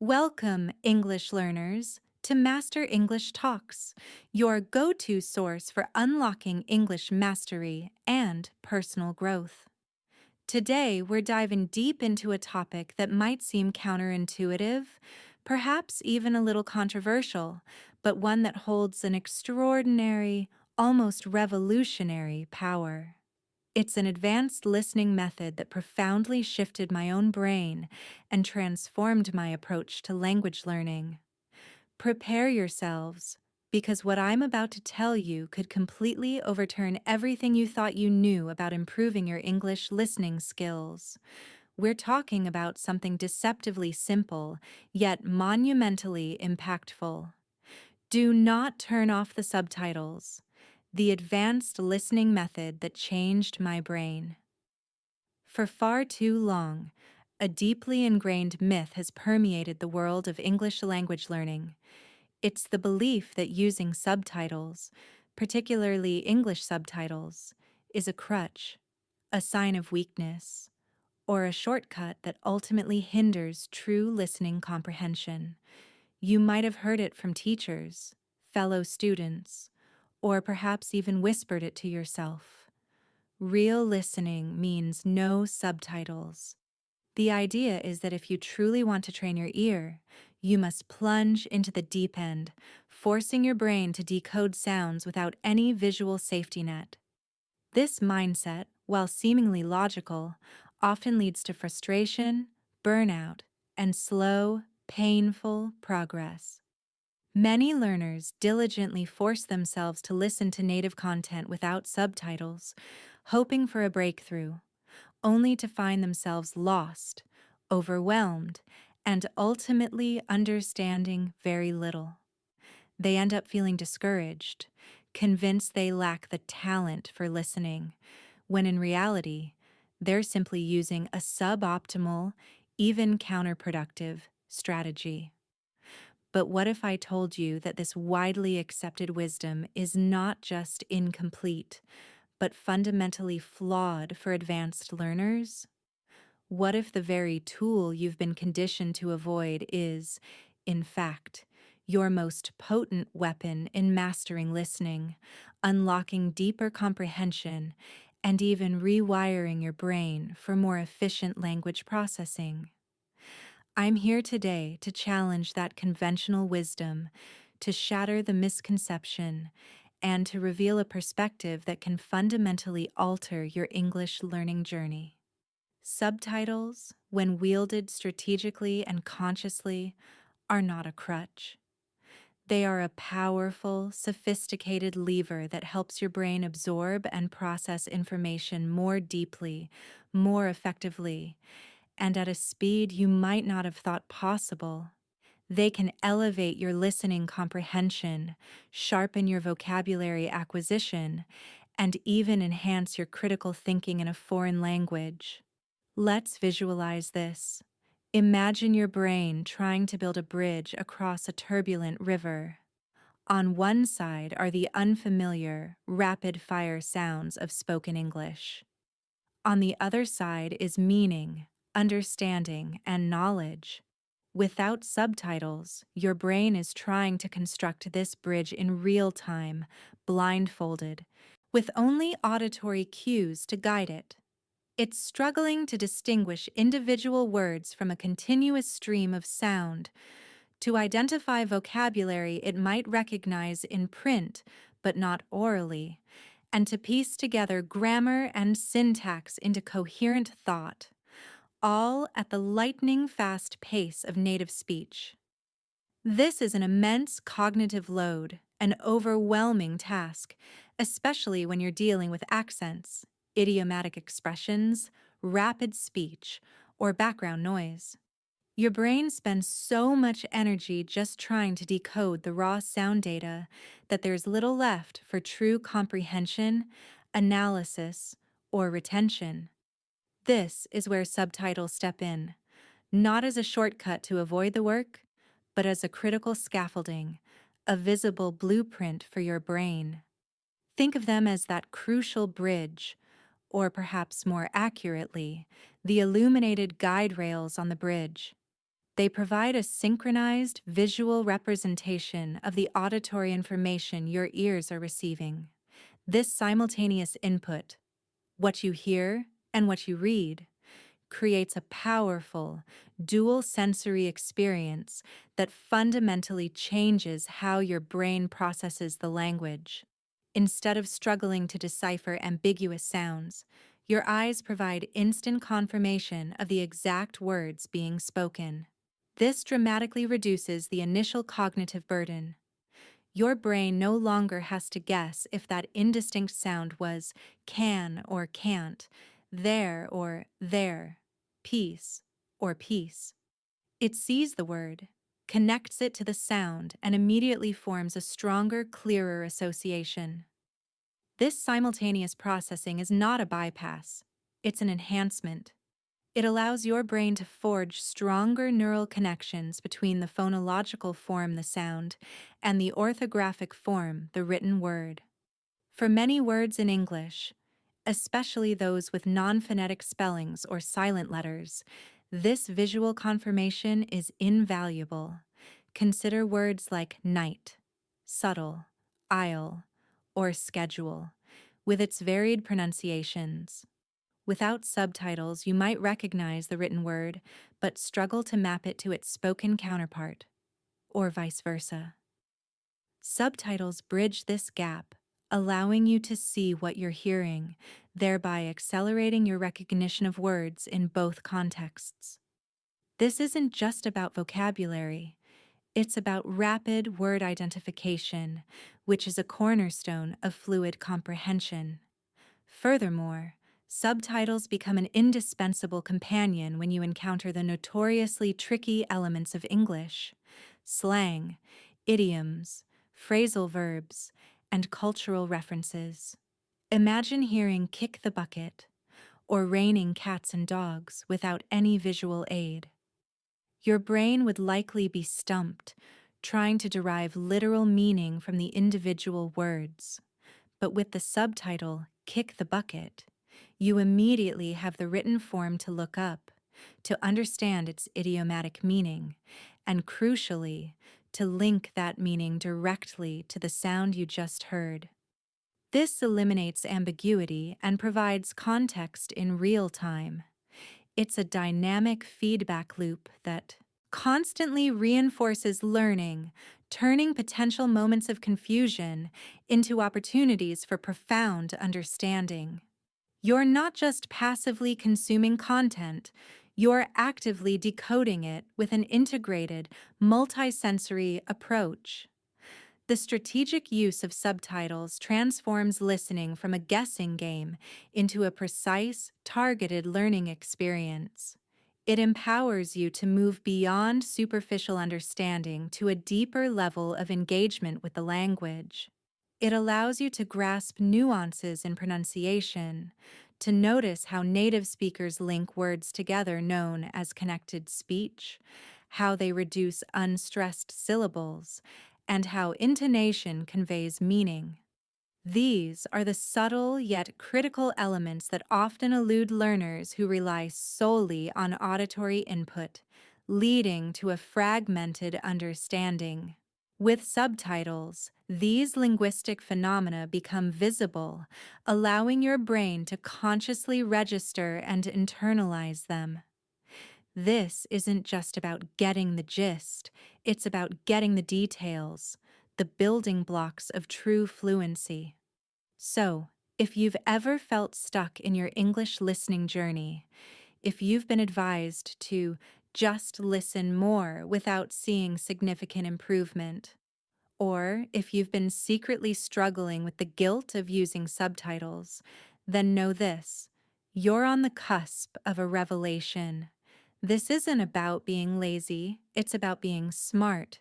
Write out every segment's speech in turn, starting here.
Welcome, English learners, to Master English Talks, your go-to source for unlocking English mastery and personal growth. Today, we're diving deep into a topic that might seem counterintuitive, perhaps even a little controversial, but one that holds an extraordinary, almost revolutionary power. It's an advanced listening method that profoundly shifted my own brain and transformed my approach to language learning. Prepare yourselves, because what I'm about to tell you could completely overturn everything you thought you knew about improving your English listening skills. We're talking about something deceptively simple, yet monumentally impactful. Do not turn off the subtitles. The advanced listening method that changed my brain. For far too long, a deeply ingrained myth has permeated the world of English language learning. It's the belief that using subtitles, particularly English subtitles, is a crutch, a sign of weakness, or a shortcut that ultimately hinders true listening comprehension. You might have heard it from teachers, fellow students, or perhaps even whispered it to yourself. Real listening means no subtitles. The idea is that if you truly want to train your ear, you must plunge into the deep end, forcing your brain to decode sounds without any visual safety net. This mindset, while seemingly logical, often leads to frustration, burnout, and slow, painful progress. Many learners diligently force themselves to listen to native content without subtitles, hoping for a breakthrough, only to find themselves lost, overwhelmed, and ultimately understanding very little. They end up feeling discouraged, convinced they lack the talent for listening, when in reality, they're simply using a suboptimal, even counterproductive strategy. But what if I told you that this widely accepted wisdom is not just incomplete, but fundamentally flawed for advanced learners? What if the very tool you've been conditioned to avoid is, in fact, your most potent weapon in mastering listening, unlocking deeper comprehension, and even rewiring your brain for more efficient language processing? I'm here today to challenge that conventional wisdom, to shatter the misconception, and to reveal a perspective that can fundamentally alter your English learning journey. Subtitles, when wielded strategically and consciously, are not a crutch. They are a powerful, sophisticated lever that helps your brain absorb and process information more deeply, more effectively, and at a speed you might not have thought possible. They can elevate your listening comprehension, sharpen your vocabulary acquisition, and even enhance your critical thinking in a foreign language. Let's visualize this. Imagine your brain trying to build a bridge across a turbulent river. On one side are the unfamiliar, rapid-fire sounds of spoken English. On the other side is meaning, understanding, and knowledge. Without subtitles, your brain is trying to construct this bridge in real time, blindfolded, with only auditory cues to guide it. It's struggling to distinguish individual words from a continuous stream of sound, to identify vocabulary it might recognize in print but not orally, and to piece together grammar and syntax into coherent thought, all at the lightning-fast pace of native speech. This is an immense cognitive load, an overwhelming task, especially when you're dealing with accents, idiomatic expressions, rapid speech, or background noise. Your brain spends so much energy just trying to decode the raw sound data that there's little left for true comprehension, analysis, or retention. This is where subtitles step in, not as a shortcut to avoid the work, but as a critical scaffolding, a visible blueprint for your brain. Think of them as that crucial bridge, or perhaps more accurately, the illuminated guide rails on the bridge. They provide a synchronized visual representation of the auditory information your ears are receiving. This simultaneous input, what you hear and what you read, creates a powerful, dual sensory experience that fundamentally changes how your brain processes the language. Instead of struggling to decipher ambiguous sounds, your eyes provide instant confirmation of the exact words being spoken. This dramatically reduces the initial cognitive burden. Your brain no longer has to guess if that indistinct sound was can or can't, there or there, peace or peace. It sees the word, connects it to the sound, and immediately forms a stronger, clearer association. This simultaneous processing is not a bypass, it's an enhancement. It allows your brain to forge stronger neural connections between the phonological form, the sound, and the orthographic form, the written word. For many words in English, especially those with non-phonetic spellings or silent letters, this visual confirmation is invaluable. Consider words like night, subtle, aisle, or schedule, with its varied pronunciations. Without subtitles, you might recognize the written word, but struggle to map it to its spoken counterpart, or vice versa. Subtitles bridge this gap, allowing you to see what you're hearing, thereby accelerating your recognition of words in both contexts. This isn't just about vocabulary, it's about rapid word identification, which is a cornerstone of fluid comprehension. Furthermore, subtitles become an indispensable companion when you encounter the notoriously tricky elements of English: slang, idioms, phrasal verbs, and cultural references. Imagine hearing kick the bucket or raining cats and dogs without any visual aid. Your brain would likely be stumped, trying to derive literal meaning from the individual words. But with the subtitle, kick the bucket, you immediately have the written form to look up, to understand its idiomatic meaning, and crucially, to link that meaning directly to the sound you just heard. This eliminates ambiguity and provides context in real time. It's a dynamic feedback loop that constantly reinforces learning, turning potential moments of confusion into opportunities for profound understanding. You're not just passively consuming content, you're actively decoding it with an integrated, multisensory approach. The strategic use of subtitles transforms listening from a guessing game into a precise, targeted learning experience. It empowers you to move beyond superficial understanding to a deeper level of engagement with the language. It allows you to grasp nuances in pronunciation, to notice how native speakers link words together known as connected speech, how they reduce unstressed syllables, and how intonation conveys meaning. These are the subtle yet critical elements that often elude learners who rely solely on auditory input, leading to a fragmented understanding. With subtitles, these linguistic phenomena become visible, allowing your brain to consciously register and internalize them. This isn't just about getting the gist, it's about getting the details, the building blocks of true fluency. So, if you've ever felt stuck in your English listening journey, if you've been advised to just listen more without seeing significant improvement, or if you've been secretly struggling with the guilt of using subtitles, then know this: you're on the cusp of a revelation. This isn't about being lazy, it's about being smart.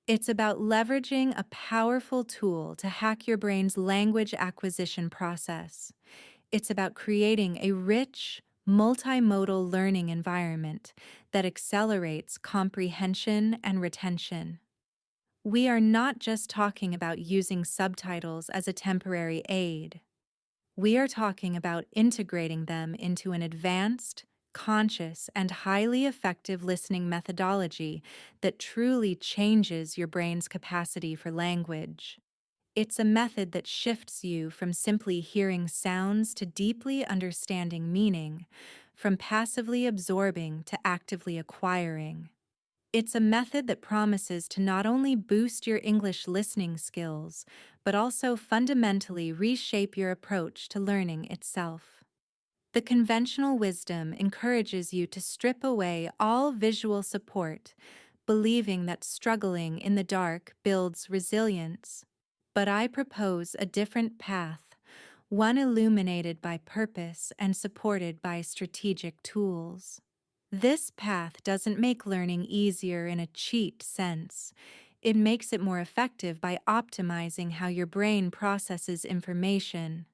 It's about leveraging a powerful tool to hack your brain's language acquisition process. It's about creating a rich, multimodal learning environment that accelerates comprehension and retention. We are not just talking about using subtitles as a temporary aid. We are talking about integrating them into an advanced, conscious, and highly effective listening methodology that truly changes your brain's capacity for language. It's a method that shifts you from simply hearing sounds to deeply understanding meaning, from passively absorbing to actively acquiring. It's a method that promises to not only boost your English listening skills, but also fundamentally reshape your approach to learning itself. The conventional wisdom encourages you to strip away all visual support, believing that struggling in the dark builds resilience. But I propose a different path, one illuminated by purpose and supported by strategic tools. This path doesn't make learning easier in a cheat sense. It makes it more effective by optimizing how your brain processes information.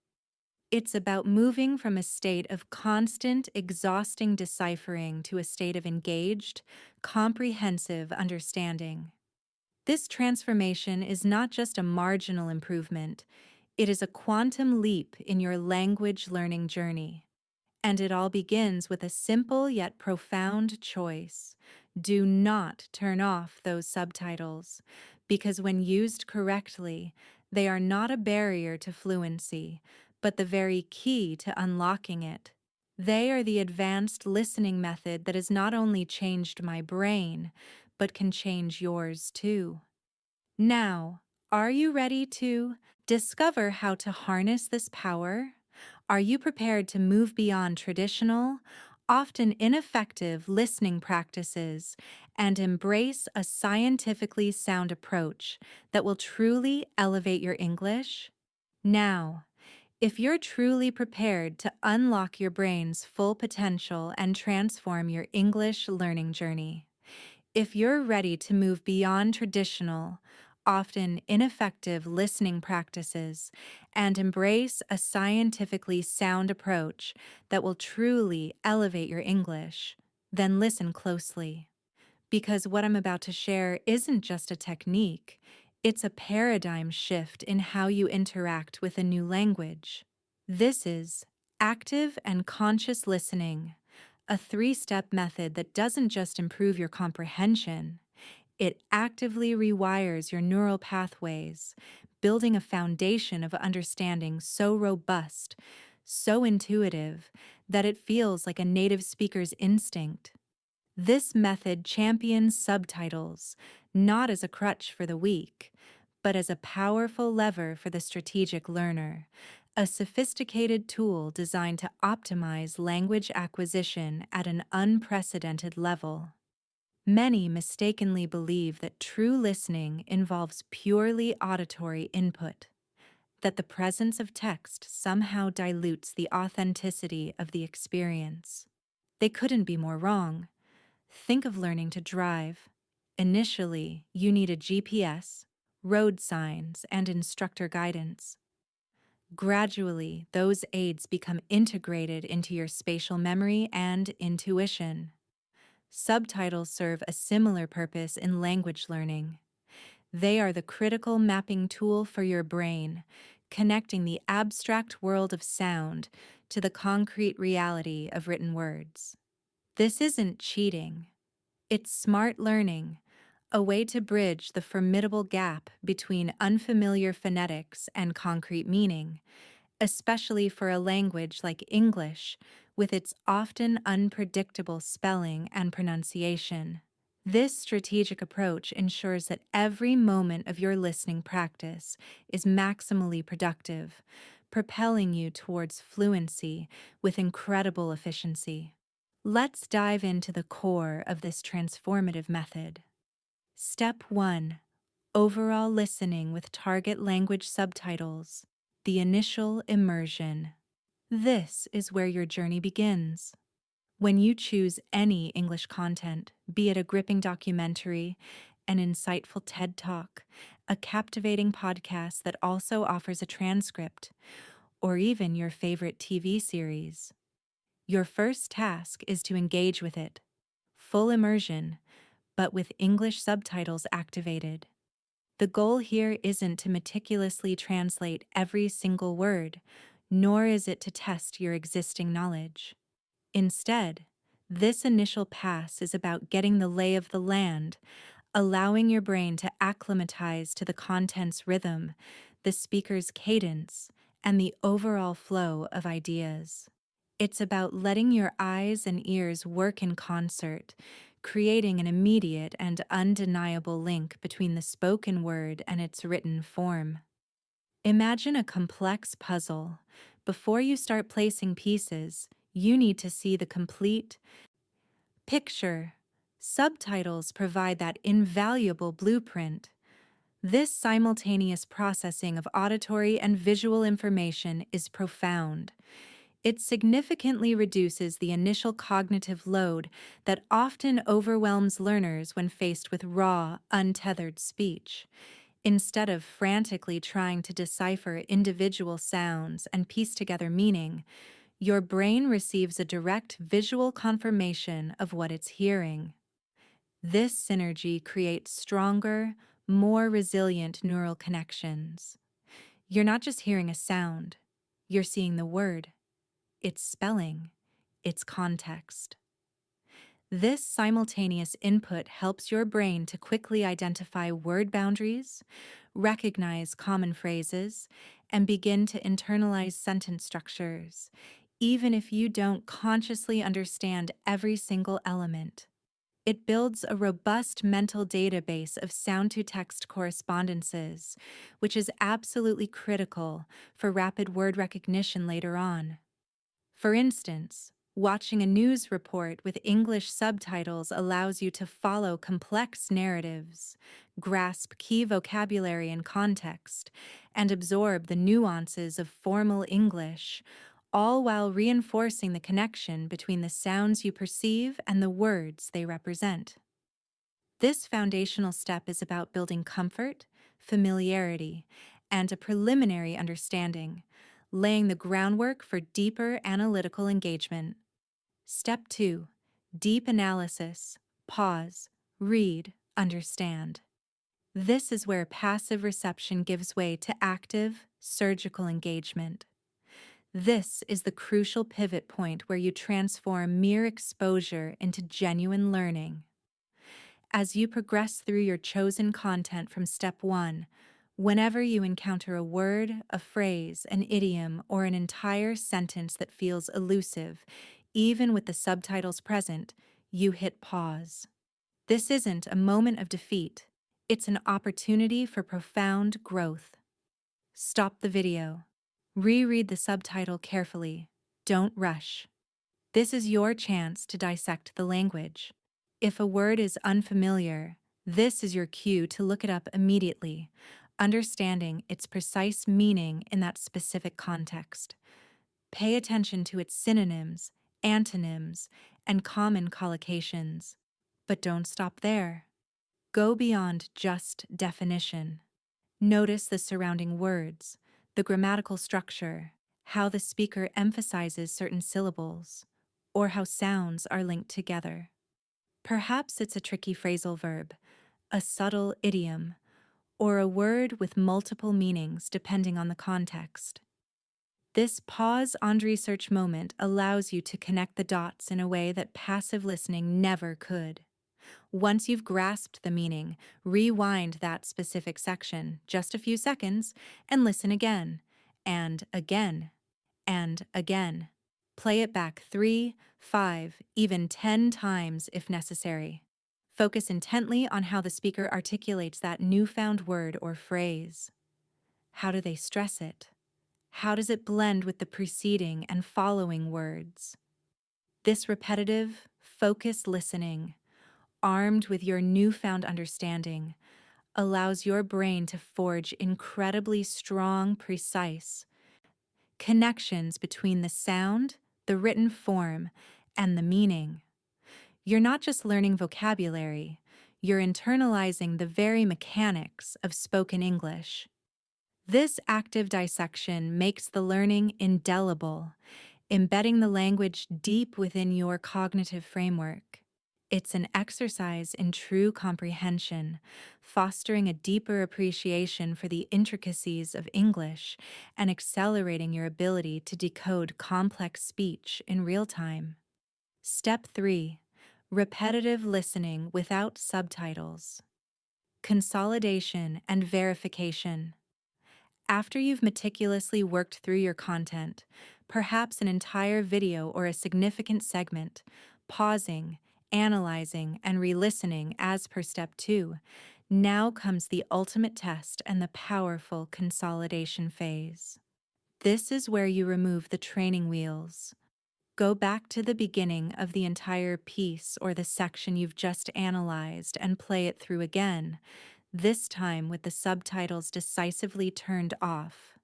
It's about moving from a state of constant, exhausting deciphering to a state of engaged, comprehensive understanding. This transformation is not just a marginal improvement, it is a quantum leap in your language learning journey. And it all begins with a simple yet profound choice. Do not turn off those subtitles, because when used correctly, they are not a barrier to fluency, but the very key to unlocking it. They are the advanced listening method that has not only changed my brain, but can change yours too. Now, are you ready to discover how to harness this power? Are you prepared to move beyond traditional, often ineffective listening practices and embrace a scientifically sound approach that will truly elevate your English? Now, if you're truly prepared to unlock your brain's full potential and transform your English learning journey, if you're ready to move beyond traditional, often ineffective listening practices and embrace a scientifically sound approach that will truly elevate your English, then listen closely. Because what I'm about to share isn't just a technique, it's a paradigm shift in how you interact with a new language. This is active and conscious listening, a three-step method that doesn't just improve your comprehension, it actively rewires your neural pathways, building a foundation of understanding so robust, so intuitive, that it feels like a native speaker's instinct. This method champions subtitles, not as a crutch for the weak, but as a powerful lever for the strategic learner, a sophisticated tool designed to optimize language acquisition at an unprecedented level. Many mistakenly believe that true listening involves purely auditory input, that the presence of text somehow dilutes the authenticity of the experience. They couldn't be more wrong. Think of learning to drive. Initially, you need a GPS, road signs, and instructor guidance. Gradually, those aids become integrated into your spatial memory and intuition. Subtitles serve a similar purpose in language learning. They are the critical mapping tool for your brain, connecting the abstract world of sound to the concrete reality of written words. This isn't cheating. It's smart learning, a way to bridge the formidable gap between unfamiliar phonetics and concrete meaning, especially for a language like English, with its often unpredictable spelling and pronunciation. This strategic approach ensures that every moment of your listening practice is maximally productive, propelling you towards fluency with incredible efficiency. Let's dive into the core of this transformative method. Step 1. Overall listening with target language subtitles. The initial immersion. This is where your journey begins. When you choose any English content, be it a gripping documentary, an insightful TED Talk, a captivating podcast that also offers a transcript, or even your favorite TV series, your first task is to engage with it. Full immersion, but with English subtitles activated. The goal here isn't to meticulously translate every single word, nor is it to test your existing knowledge. Instead, This initial pass is about getting the lay of the land, allowing your brain to acclimatize to the content's rhythm, the speaker's cadence, and the overall flow of ideas. It's about letting your eyes and ears work in concert, creating an immediate and undeniable link between the spoken word and its written form. Imagine a complex puzzle. Before you start placing pieces, you need to see the complete picture. Subtitles provide that invaluable blueprint. This simultaneous processing of auditory and visual information is profound. It significantly reduces the initial cognitive load that often overwhelms learners when faced with raw, untethered speech. Instead of frantically trying to decipher individual sounds and piece together meaning, your brain receives a direct visual confirmation of what it's hearing. This synergy creates stronger, more resilient neural connections. You're not just hearing a sound, you're seeing the word, its spelling, its context. This simultaneous input helps your brain to quickly identify word boundaries, recognize common phrases, and begin to internalize sentence structures, even if you don't consciously understand every single element. It builds a robust mental database of sound-to-text correspondences, which is absolutely critical for rapid word recognition later on. For instance, watching a news report with English subtitles allows you to follow complex narratives, grasp key vocabulary and context, and absorb the nuances of formal English, all while reinforcing the connection between the sounds you perceive and the words they represent. This foundational step is about building comfort, familiarity, and a preliminary understanding, laying the groundwork for deeper analytical engagement. Step 2. Deep analysis. Pause. Read. Understand. This is where passive reception gives way to active, surgical engagement. This is the crucial pivot point where you transform mere exposure into genuine learning. As you progress through your chosen content from step 1, whenever you encounter a word, a phrase, an idiom, or an entire sentence that feels elusive, even with the subtitles present, you hit pause. This isn't a moment of defeat. It's an opportunity for profound growth. Stop the video. Reread the subtitle carefully. Don't rush. This is your chance to dissect the language. If a word is unfamiliar, this is your cue to look it up immediately, understanding its precise meaning in that specific context. Pay attention to its synonyms, antonyms, and common collocations. But don't stop there. Go beyond just definition. Notice the surrounding words, the grammatical structure, how the speaker emphasizes certain syllables, or how sounds are linked together. Perhaps it's a tricky phrasal verb, a subtle idiom, or a word with multiple meanings depending on the context. This pause and research moment allows you to connect the dots in a way that passive listening never could. Once you've grasped the meaning, rewind that specific section just a few seconds and listen again, and again, and again. Play it back 3, 5, even 10 times if necessary. Focus intently on how the speaker articulates that newfound word or phrase. How do they stress it? How does it blend with the preceding and following words? This repetitive, focused listening, armed with your newfound understanding, allows your brain to forge incredibly strong, precise connections between the sound, the written form, and the meaning. You're not just learning vocabulary, you're internalizing the very mechanics of spoken English. This active dissection makes the learning indelible, embedding the language deep within your cognitive framework. It's an exercise in true comprehension, fostering a deeper appreciation for the intricacies of English and accelerating your ability to decode complex speech in real time. Step 3. Repetitive listening without subtitles. Consolidation and verification. After you've meticulously worked through your content, perhaps an entire video or a significant segment, pausing, analyzing, and re listening as per step 2, now comes the ultimate test and the powerful consolidation phase. This is where you remove the training wheels. Go back to the beginning of the entire piece or the section you've just analyzed and play it through again, this time with the subtitles decisively turned off.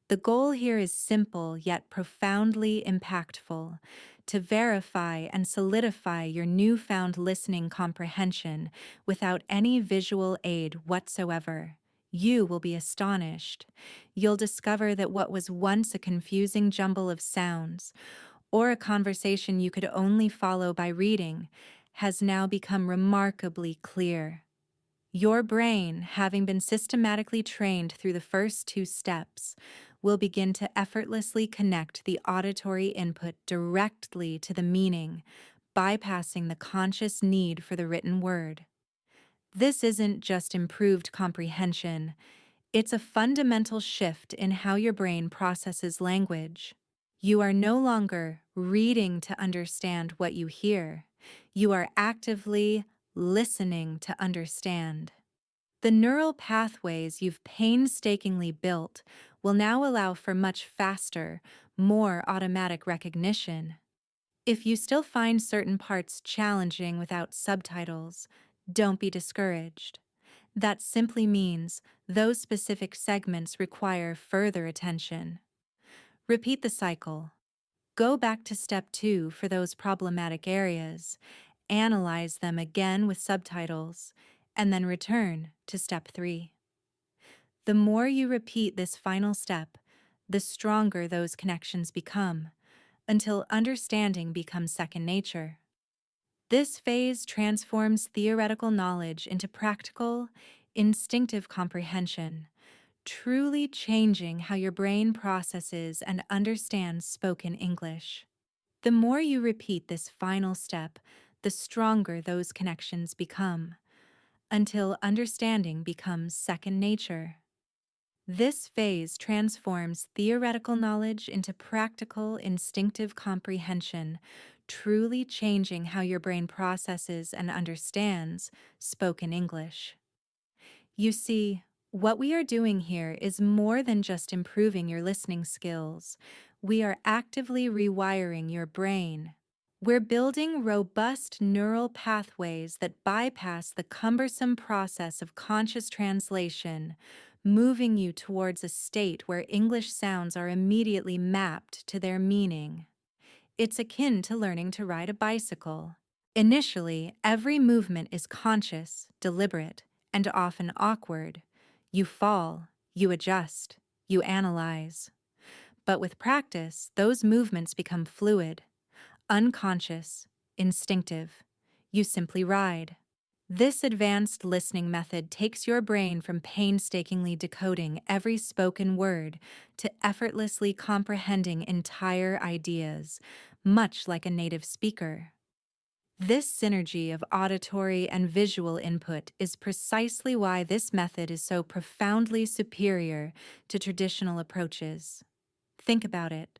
The goal here is simple yet profoundly impactful: to verify and solidify your newfound listening comprehension without any visual aid whatsoever. You will be astonished. You'll discover that what was once a confusing jumble of sounds, or a conversation you could only follow by reading, has now become remarkably clear. Your brain, having been systematically trained through the first 2 steps, will begin to effortlessly connect the auditory input directly to the meaning, bypassing the conscious need for the written word. This isn't just improved comprehension, it's a fundamental shift in how your brain processes language. You are no longer reading to understand what you hear. You are actively listening to understand. The neural pathways you've painstakingly built will now allow for much faster, more automatic recognition. If you still find certain parts challenging without subtitles, don't be discouraged. That simply means those specific segments require further attention. Repeat the cycle. Go back to step 2 for those problematic areas, analyze them again with subtitles, and then return to step 3. The more you repeat this final step, the stronger those connections become, until understanding becomes second nature. This phase transforms theoretical knowledge into practical, instinctive comprehension, truly changing how your brain processes and understands spoken English. The more you repeat this final step, the stronger those connections become, until understanding becomes second nature. This phase transforms theoretical knowledge into practical, instinctive comprehension, truly changing how your brain processes and understands spoken English. You see, what we are doing here is more than just improving your listening skills. We are actively rewiring your brain. We're building robust neural pathways that bypass the cumbersome process of conscious translation, moving you towards a state where English sounds are immediately mapped to their meaning. It's akin to learning to ride a bicycle. Initially, every movement is conscious, deliberate, and often awkward. You fall, you adjust, you analyze. But with practice, those movements become fluid, unconscious, instinctive. You simply ride. This advanced listening method takes your brain from painstakingly decoding every spoken word to effortlessly comprehending entire ideas, much like a native speaker. This synergy of auditory and visual input is precisely why this method is so profoundly superior to traditional approaches. Think about it.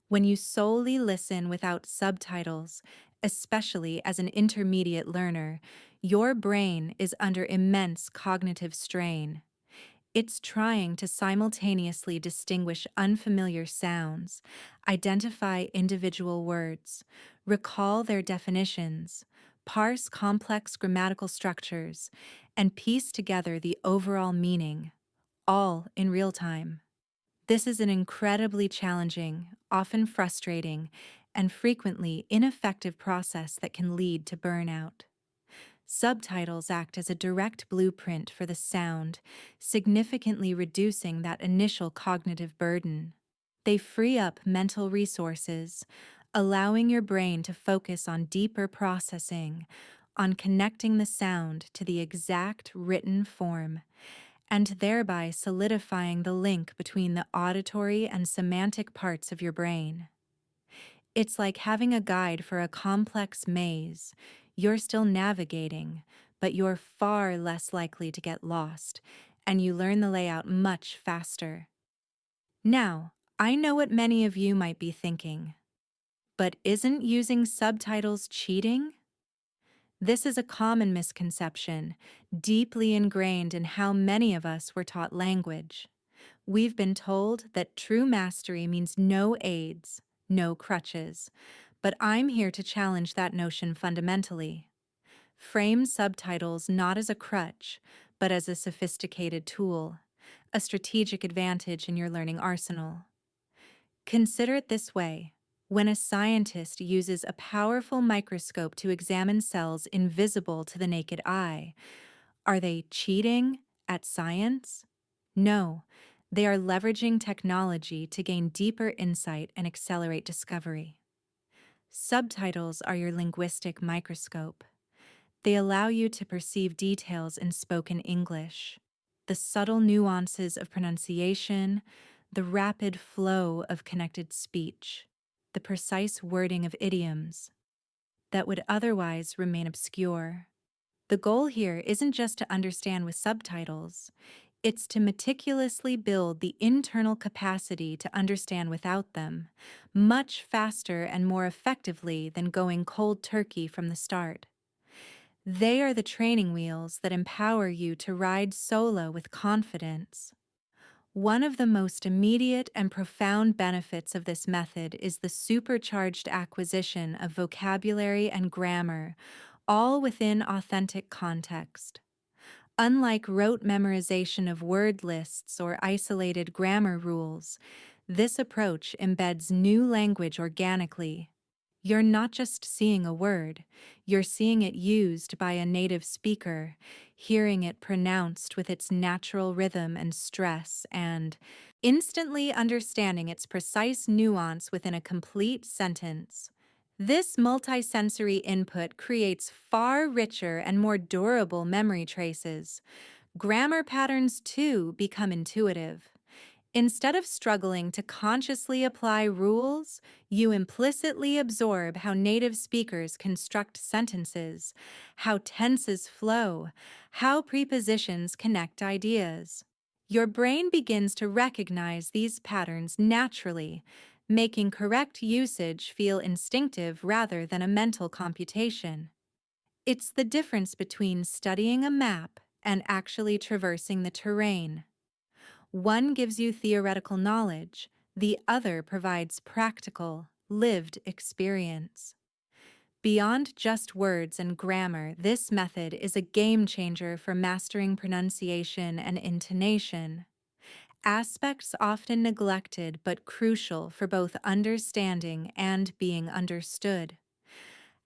When you solely listen without subtitles, especially as an intermediate learner, your brain is under immense cognitive strain. It's trying to simultaneously distinguish unfamiliar sounds, identify individual words, recall their definitions, parse complex grammatical structures, and piece together the overall meaning, all in real time. This is an incredibly challenging, often frustrating, and frequently ineffective process that can lead to burnout. Subtitles act as a direct blueprint for the sound, significantly reducing that initial cognitive burden. They free up mental resources, allowing your brain to focus on deeper processing, on connecting the sound to the exact written form, and thereby solidifying the link between the auditory and semantic parts of your brain. It's like having a guide for a complex maze. You're still navigating, but you're far less likely to get lost, and you learn the layout much faster. Now, I know what many of you might be thinking, but isn't using subtitles cheating? This is a common misconception, deeply ingrained in how many of us were taught language. We've been told that true mastery means no aids, no crutches, but I'm here to challenge that notion fundamentally. Frame subtitles not as a crutch, but as a sophisticated tool, a strategic advantage in your learning arsenal. Consider it this way. When a scientist uses a powerful microscope to examine cells invisible to the naked eye, are they cheating at science? No, they are leveraging technology to gain deeper insight and accelerate discovery. Subtitles are your linguistic microscope. They allow you to perceive details in spoken English, the subtle nuances of pronunciation, the rapid flow of connected speech, the precise wording of idioms that would otherwise remain obscure. The goal here isn't just to understand with subtitles, it's to meticulously build the internal capacity to understand without them, much faster and more effectively than going cold turkey from the start. They are the training wheels that empower you to ride solo with confidence. One of the most immediate and profound benefits of this method is the supercharged acquisition of vocabulary and grammar, all within authentic context. Unlike rote memorization of word lists or isolated grammar rules, this approach embeds new language organically. You're not just seeing a word, you're seeing it used by a native speaker, hearing it pronounced with its natural rhythm and stress, and instantly understanding its precise nuance within a complete sentence. This multisensory input creates far richer and more durable memory traces. Grammar patterns, too, become intuitive. Instead of struggling to consciously apply rules, you implicitly absorb how native speakers construct sentences, how tenses flow, how prepositions connect ideas. Your brain begins to recognize these patterns naturally, making correct usage feel instinctive rather than a mental computation. It's the difference between studying a map and actually traversing the terrain. One gives you theoretical knowledge, the other provides practical, lived experience. Beyond just words and grammar, this method is a game changer for mastering pronunciation and intonation, aspects often neglected but crucial for both understanding and being understood.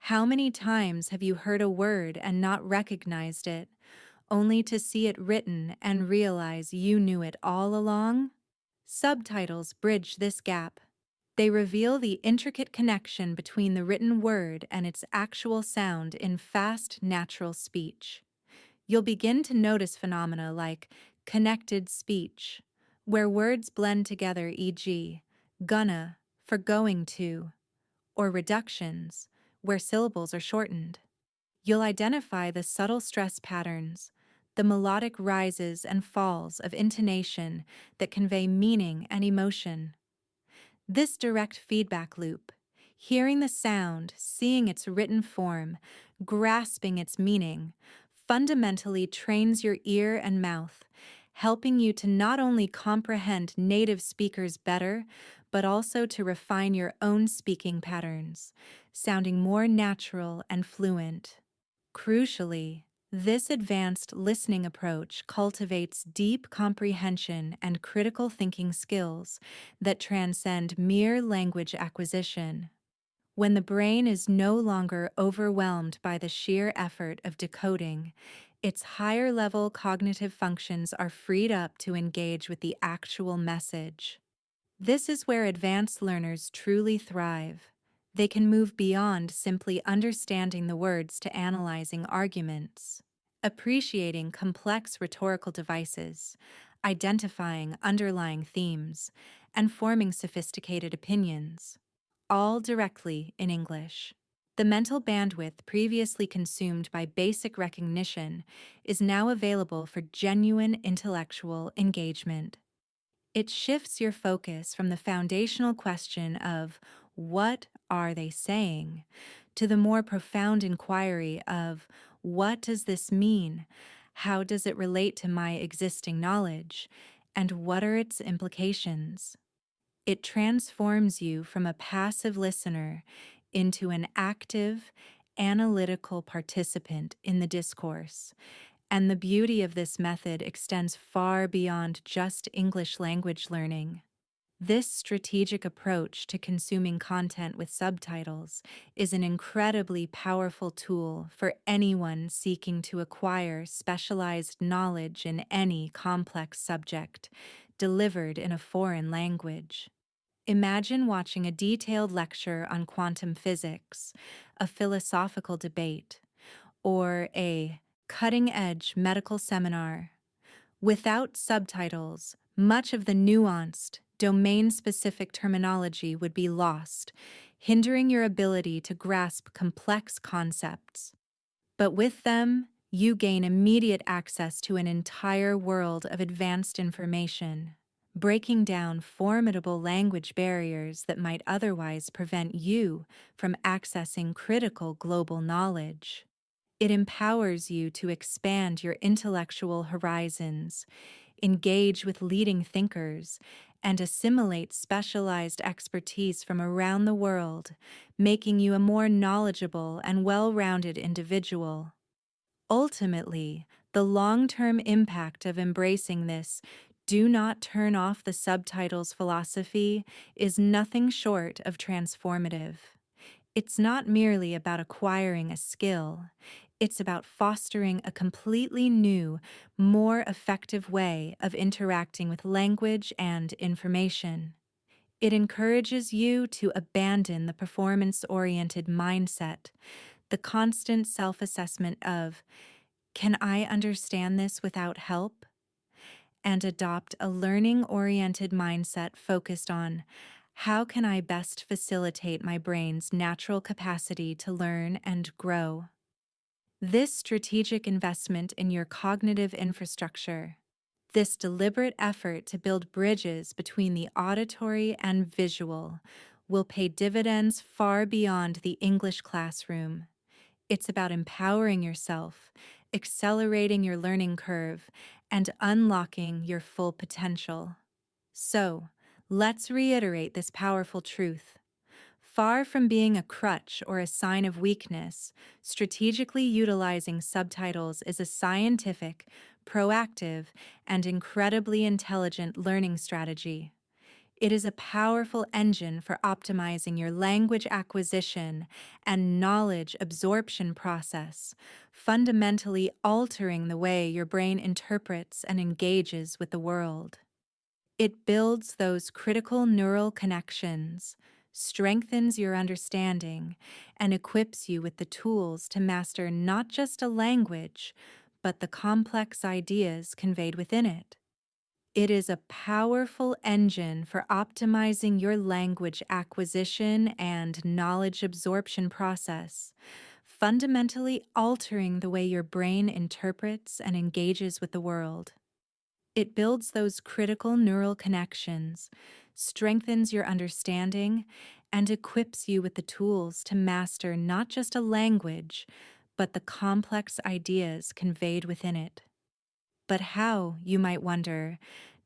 How many times have you heard a word and not recognized it, only to see it written and realize you knew it all along? Subtitles bridge this gap. They reveal the intricate connection between the written word and its actual sound in fast, natural speech. You'll begin to notice phenomena like connected speech, where words blend together, e.g., gonna for going to, or reductions, where syllables are shortened. You'll identify the subtle stress patterns, the melodic rises and falls of intonation that convey meaning and emotion. This direct feedback loop, hearing the sound, seeing its written form, grasping its meaning, fundamentally trains your ear and mouth, helping you to not only comprehend native speakers better, but also to refine your own speaking patterns, sounding more natural and fluent. Crucially, this advanced listening approach cultivates deep comprehension and critical thinking skills that transcend mere language acquisition. When the brain is no longer overwhelmed by the sheer effort of decoding, its higher-level cognitive functions are freed up to engage with the actual message. This is where advanced learners truly thrive. They can move beyond simply understanding the words to analyzing arguments, appreciating complex rhetorical devices, identifying underlying themes, and forming sophisticated opinions. all directly in English. The mental bandwidth previously consumed by basic recognition is now available for genuine intellectual engagement. It shifts your focus from the foundational question of what are they saying to the more profound inquiry of what does this mean? How does it relate to my existing knowledge? And what are its implications? It transforms you from a passive listener into an active, analytical participant in the discourse. And the beauty of this method extends far beyond just English language learning. This strategic approach to consuming content with subtitles is an incredibly powerful tool for anyone seeking to acquire specialized knowledge in any complex subject, delivered in a foreign language. Imagine watching a detailed lecture on quantum physics, a philosophical debate, or a cutting edge medical seminar. Without subtitles, much of the nuanced, domain specific terminology would be lost, hindering your ability to grasp complex concepts. But with them, you gain immediate access to an entire world of advanced information, breaking down formidable language barriers that might otherwise prevent you from accessing critical global knowledge. It empowers you to expand your intellectual horizons, engage with leading thinkers, and assimilate specialized expertise from around the world, making you a more knowledgeable and well-rounded individual. Ultimately, the long-term impact of embracing this do not turn off the subtitles philosophy is nothing short of transformative. It's not merely about acquiring a skill, it's about fostering a completely new, more effective way of interacting with language and information. It encourages you to abandon the performance oriented mindset, the constant self assessment of, can I understand this without help? And adopt a learning oriented mindset focused on, how can I best facilitate my brain's natural capacity to learn and grow? This strategic investment in your cognitive infrastructure, this deliberate effort to build bridges between the auditory and visual, will pay dividends far beyond the English classroom. It's about empowering yourself, accelerating your learning curve, and unlocking your full potential. So, let's reiterate this powerful truth. Far from being a crutch or a sign of weakness, strategically utilizing subtitles is a scientific, proactive, and incredibly intelligent learning strategy. It is a powerful engine for optimizing your language acquisition and knowledge absorption process, fundamentally altering the way your brain interprets and engages with the world. It builds those critical neural connections, strengthens your understanding, and equips you with the tools to master not just a language, but the complex ideas conveyed within it. It is a powerful engine for optimizing your language acquisition and knowledge absorption process, fundamentally altering the way your brain interprets and engages with the world. It builds those critical neural connections, strengthens your understanding, and equips you with the tools to master not just a language, but the complex ideas conveyed within it. But how, you might wonder,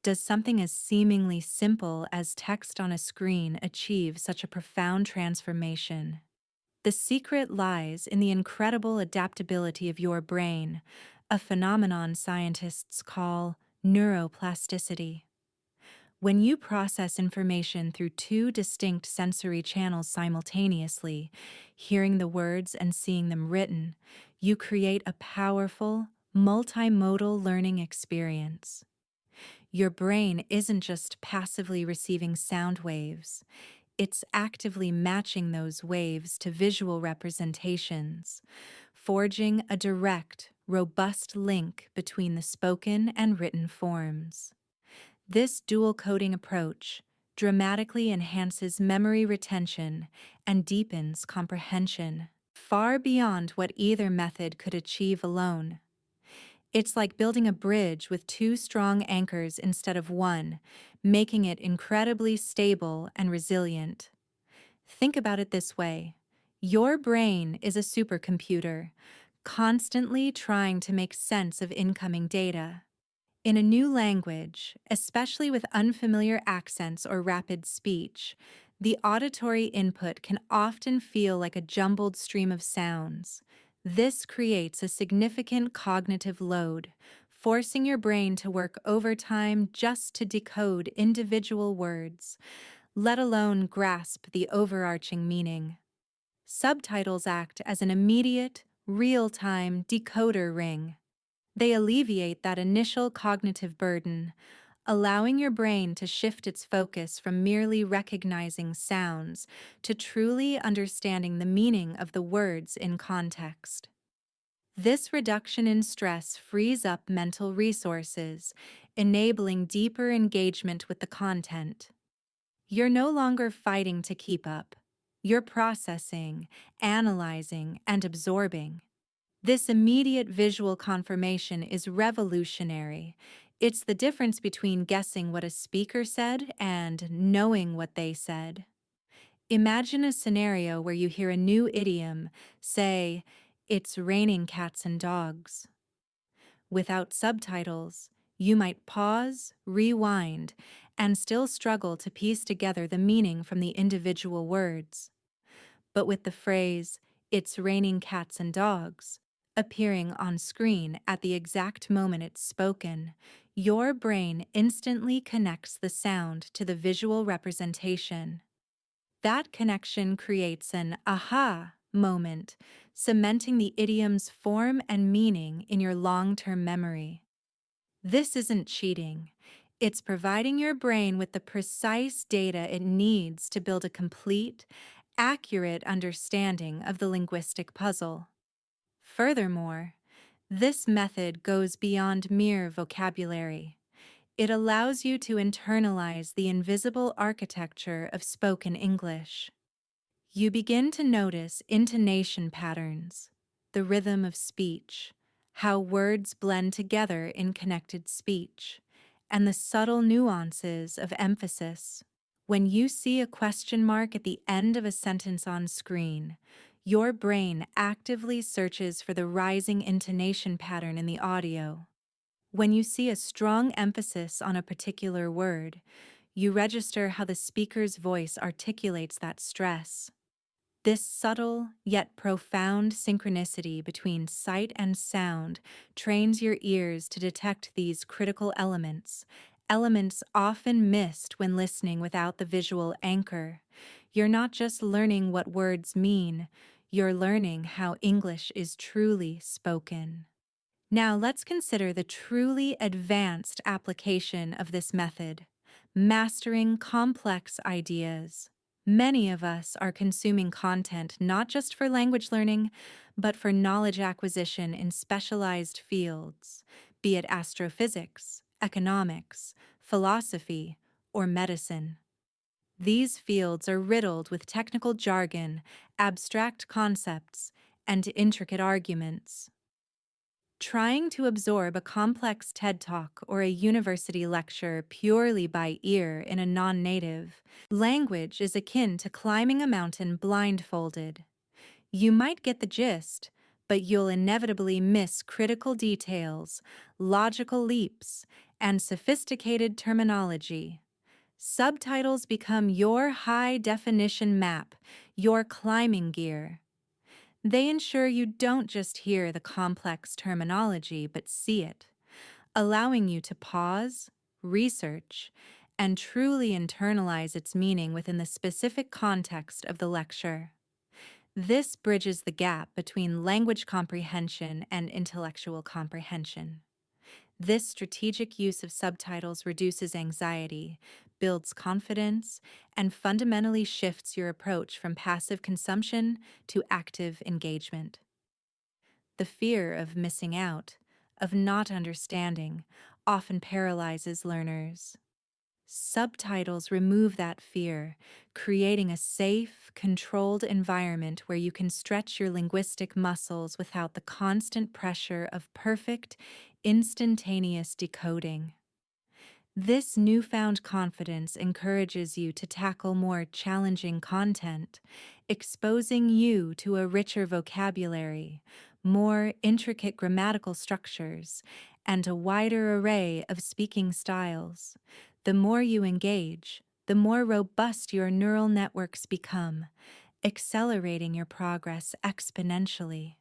does something as seemingly simple as text on a screen achieve such a profound transformation? The secret lies in the incredible adaptability of your brain, a phenomenon scientists call neuroplasticity. When you process information through two distinct sensory channels simultaneously, hearing the words and seeing them written, you create a powerful, multimodal learning experience. Your brain isn't just passively receiving sound waves, it's actively matching those waves to visual representations, forging a direct, robust link between the spoken and written forms. This dual coding approach, dramatically enhances memory retention and deepens comprehension, far beyond what either method could achieve alone. It's like building a bridge with two strong anchors instead of one, making it incredibly stable and resilient. Think about it this way: your brain is a supercomputer, constantly trying to make sense of incoming data. In a new language, especially with unfamiliar accents or rapid speech, the auditory input can often feel like a jumbled stream of sounds. This creates a significant cognitive load, forcing your brain to work overtime just to decode individual words, let alone grasp the overarching meaning. Subtitles act as an immediate, real-time decoder ring. They alleviate that initial cognitive burden, allowing your brain to shift its focus from merely recognizing sounds to truly understanding the meaning of the words in context. This reduction in stress frees up mental resources, enabling deeper engagement with the content. You're no longer fighting to keep up. You're processing, analyzing, and absorbing. This immediate visual confirmation is revolutionary. It's the difference between guessing what a speaker said and knowing what they said. Imagine a scenario where you hear a new idiom, say, "It's raining cats and dogs." Without subtitles, you might pause, rewind, and still struggle to piece together the meaning from the individual words. But with the phrase, "It's raining cats and dogs," appearing on screen at the exact moment it's spoken, your brain instantly connects the sound to the visual representation. That connection creates an aha moment, cementing the idiom's form and meaning in your long-term memory. This isn't cheating. It's providing your brain with the precise data it needs to build a complete, accurate understanding of the linguistic puzzle. Furthermore, this method goes beyond mere vocabulary. It allows you to internalize the invisible architecture of spoken English. You begin to notice intonation patterns, the rhythm of speech, how words blend together in connected speech, and the subtle nuances of emphasis. When you see a question mark at the end of a sentence on screen, your brain actively searches for the rising intonation pattern in the audio. When you see a strong emphasis on a particular word, you register how the speaker's voice articulates that stress. This subtle yet profound synchronicity between sight and sound trains your ears to detect these critical elements, elements often missed when listening without the visual anchor. You're not just learning what words mean, you're learning how English is truly spoken. Now let's consider the truly advanced application of this method: mastering complex ideas. Many of us are consuming content not just for language learning, but for knowledge acquisition in specialized fields, be it astrophysics, economics, philosophy, or medicine. These fields are riddled with technical jargon, abstract concepts, and intricate arguments. Trying to absorb a complex TED Talk or a university lecture purely by ear in a non-native language is akin to climbing a mountain blindfolded. You might get the gist, but you'll inevitably miss critical details, logical leaps, and sophisticated terminology. Subtitles become your high-definition map, your climbing gear. They ensure you don't just hear the complex terminology, but see it, allowing you to pause, research, and truly internalize its meaning within the specific context of the lecture. This bridges the gap between language comprehension and intellectual comprehension. This strategic use of subtitles reduces anxiety, builds confidence, and fundamentally shifts your approach from passive consumption to active engagement. The fear of missing out, of not understanding, often paralyzes learners. Subtitles remove that fear, creating a safe, controlled environment where you can stretch your linguistic muscles without the constant pressure of perfect, instantaneous decoding. This newfound confidence encourages you to tackle more challenging content, exposing you to a richer vocabulary, more intricate grammatical structures, and a wider array of speaking styles. The more you engage, the more robust your neural networks become, accelerating your progress exponentially.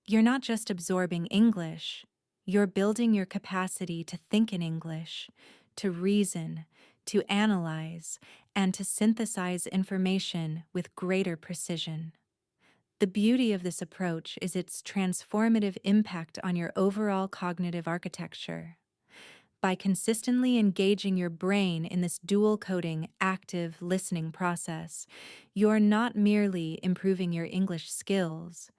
You're not just absorbing English, you're building your capacity to think in English, to reason, to analyze, and to synthesize information with greater precision. The beauty of this approach is its transformative impact on your overall cognitive architecture. By consistently engaging your brain in this dual coding, active listening process, you're not merely improving your English skills,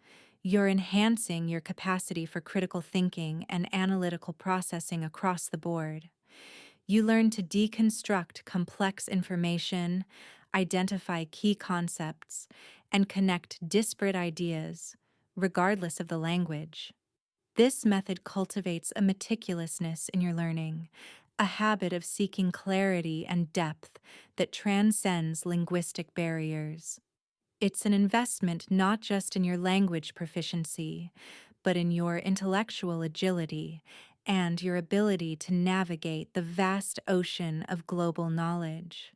you're enhancing your capacity for critical thinking and analytical processing across the board. You learn to deconstruct complex information, identify key concepts, and connect disparate ideas, regardless of the language. This method cultivates a meticulousness in your learning, a habit of seeking clarity and depth that transcends linguistic barriers. It's an investment not just in your language proficiency, but in your intellectual agility and your ability to navigate the vast ocean of global knowledge.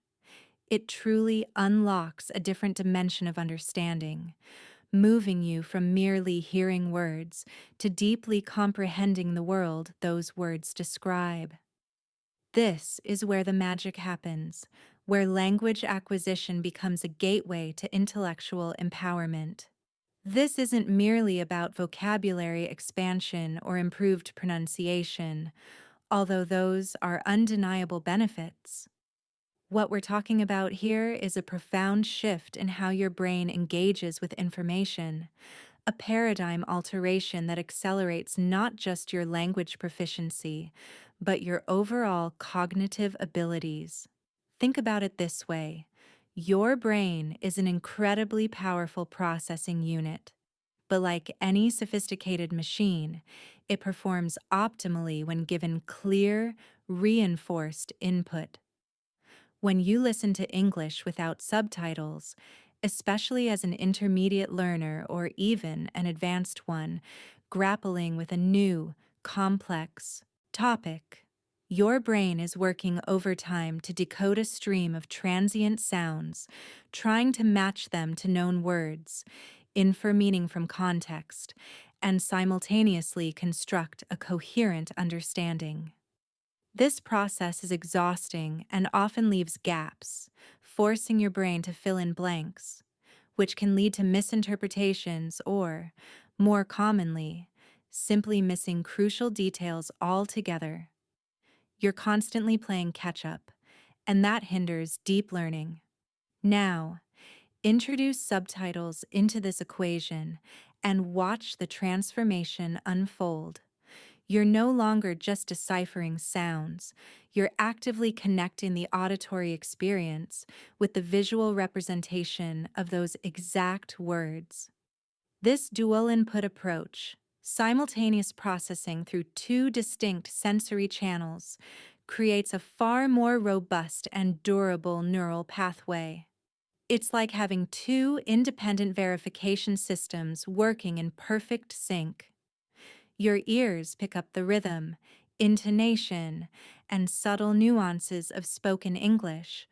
It truly unlocks a different dimension of understanding, moving you from merely hearing words to deeply comprehending the world those words describe. This is where the magic happens, where language acquisition becomes a gateway to intellectual empowerment. This isn't merely about vocabulary expansion or improved pronunciation, although those are undeniable benefits. What we're talking about here is a profound shift in how your brain engages with information, a paradigm alteration that accelerates not just your language proficiency, but your overall cognitive abilities. Think about it this way: your brain is an incredibly powerful processing unit, but like any sophisticated machine, it performs optimally when given clear, reinforced input. When you listen to English without subtitles, especially as an intermediate learner or even an advanced one, grappling with a new, complex topic, your brain is working overtime to decode a stream of transient sounds, trying to match them to known words, infer meaning from context, and simultaneously construct a coherent understanding. This process is exhausting and often leaves gaps, forcing your brain to fill in blanks, which can lead to misinterpretations or, more commonly, simply missing crucial details altogether. You're constantly playing catch up, and that hinders deep learning. Now, introduce subtitles into this equation and watch the transformation unfold. You're no longer just deciphering sounds, you're actively connecting the auditory experience with the visual representation of those exact words. This dual input approach, simultaneous processing through two distinct sensory channels, creates a far more robust and durable neural pathway. It's like having two independent verification systems working in perfect sync. Your ears pick up the rhythm, intonation, and subtle nuances of spoken English,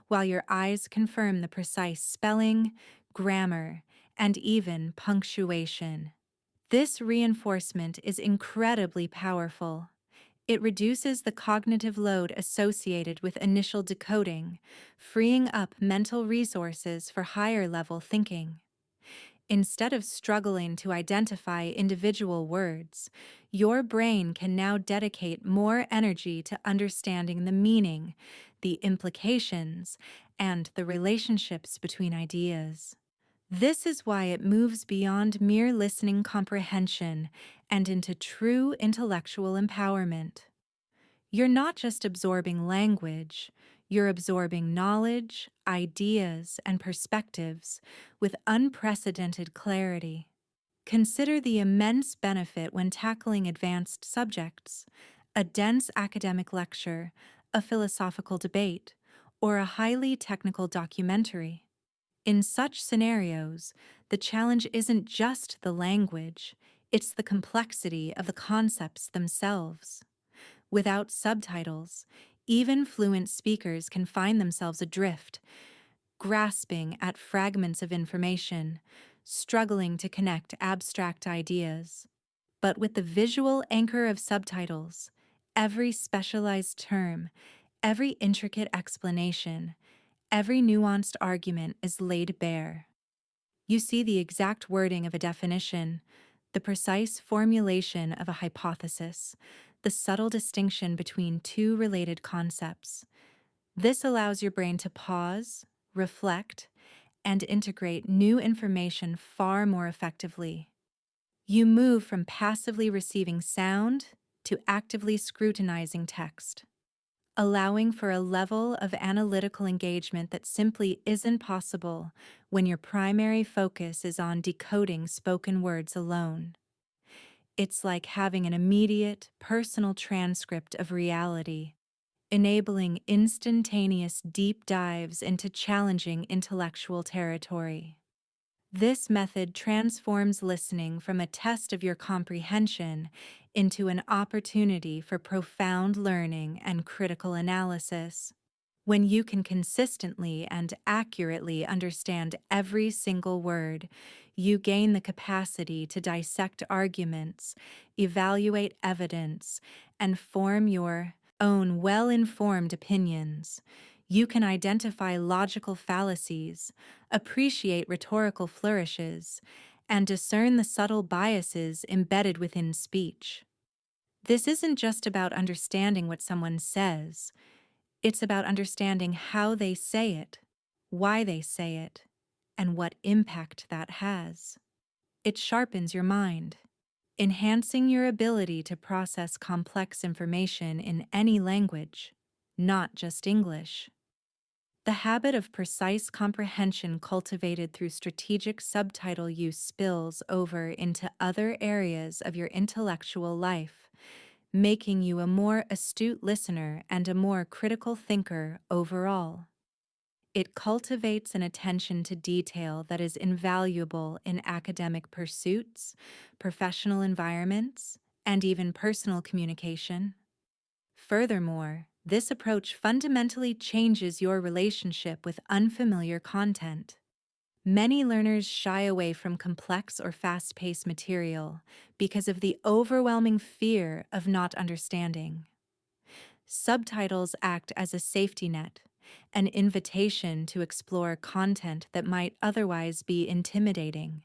while your eyes confirm the precise spelling, grammar, and even punctuation. This reinforcement is incredibly powerful. It reduces the cognitive load associated with initial decoding, freeing up mental resources for higher level thinking. Instead of struggling to identify individual words, your brain can now dedicate more energy to understanding the meaning, the implications, and the relationships between ideas. This is why it moves beyond mere listening comprehension and into true intellectual empowerment. You're not just absorbing language, you're absorbing knowledge, ideas, and perspectives with unprecedented clarity. Consider the immense benefit when tackling advanced subjects, a dense academic lecture, a philosophical debate, or a highly technical documentary. In such scenarios, the challenge isn't just the language, it's the complexity of the concepts themselves. Without subtitles, even fluent speakers can find themselves adrift, grasping at fragments of information, struggling to connect abstract ideas. But with the visual anchor of subtitles, every specialized term, every intricate explanation, every nuanced argument is laid bare. You see the exact wording of a definition, the precise formulation of a hypothesis, the subtle distinction between two related concepts. This allows your brain to pause, reflect, and integrate new information far more effectively. You move from passively receiving sound to actively scrutinizing text, allowing for a level of analytical engagement that simply isn't possible when your primary focus is on decoding spoken words alone. It's like having an immediate, personal transcript of reality, enabling instantaneous deep dives into challenging intellectual territory. This method transforms listening from a test of your comprehension into an opportunity for profound learning and critical analysis. When you can consistently and accurately understand every single word, you gain the capacity to dissect arguments, evaluate evidence, and form your own well-informed opinions. You can identify logical fallacies, appreciate rhetorical flourishes, and discern the subtle biases embedded within speech. This isn't just about understanding what someone says. It's about understanding how they say it, why they say it, and what impact that has. It sharpens your mind, enhancing your ability to process complex information in any language, not just English. The habit of precise comprehension cultivated through strategic subtitle use spills over into other areas of your intellectual life, making you a more astute listener and a more critical thinker overall. It cultivates an attention to detail that is invaluable in academic pursuits, professional environments, and even personal communication. Furthermore, this approach fundamentally changes your relationship with unfamiliar content. Many learners shy away from complex or fast-paced material because of the overwhelming fear of not understanding. Subtitles act as a safety net, an invitation to explore content that might otherwise be intimidating.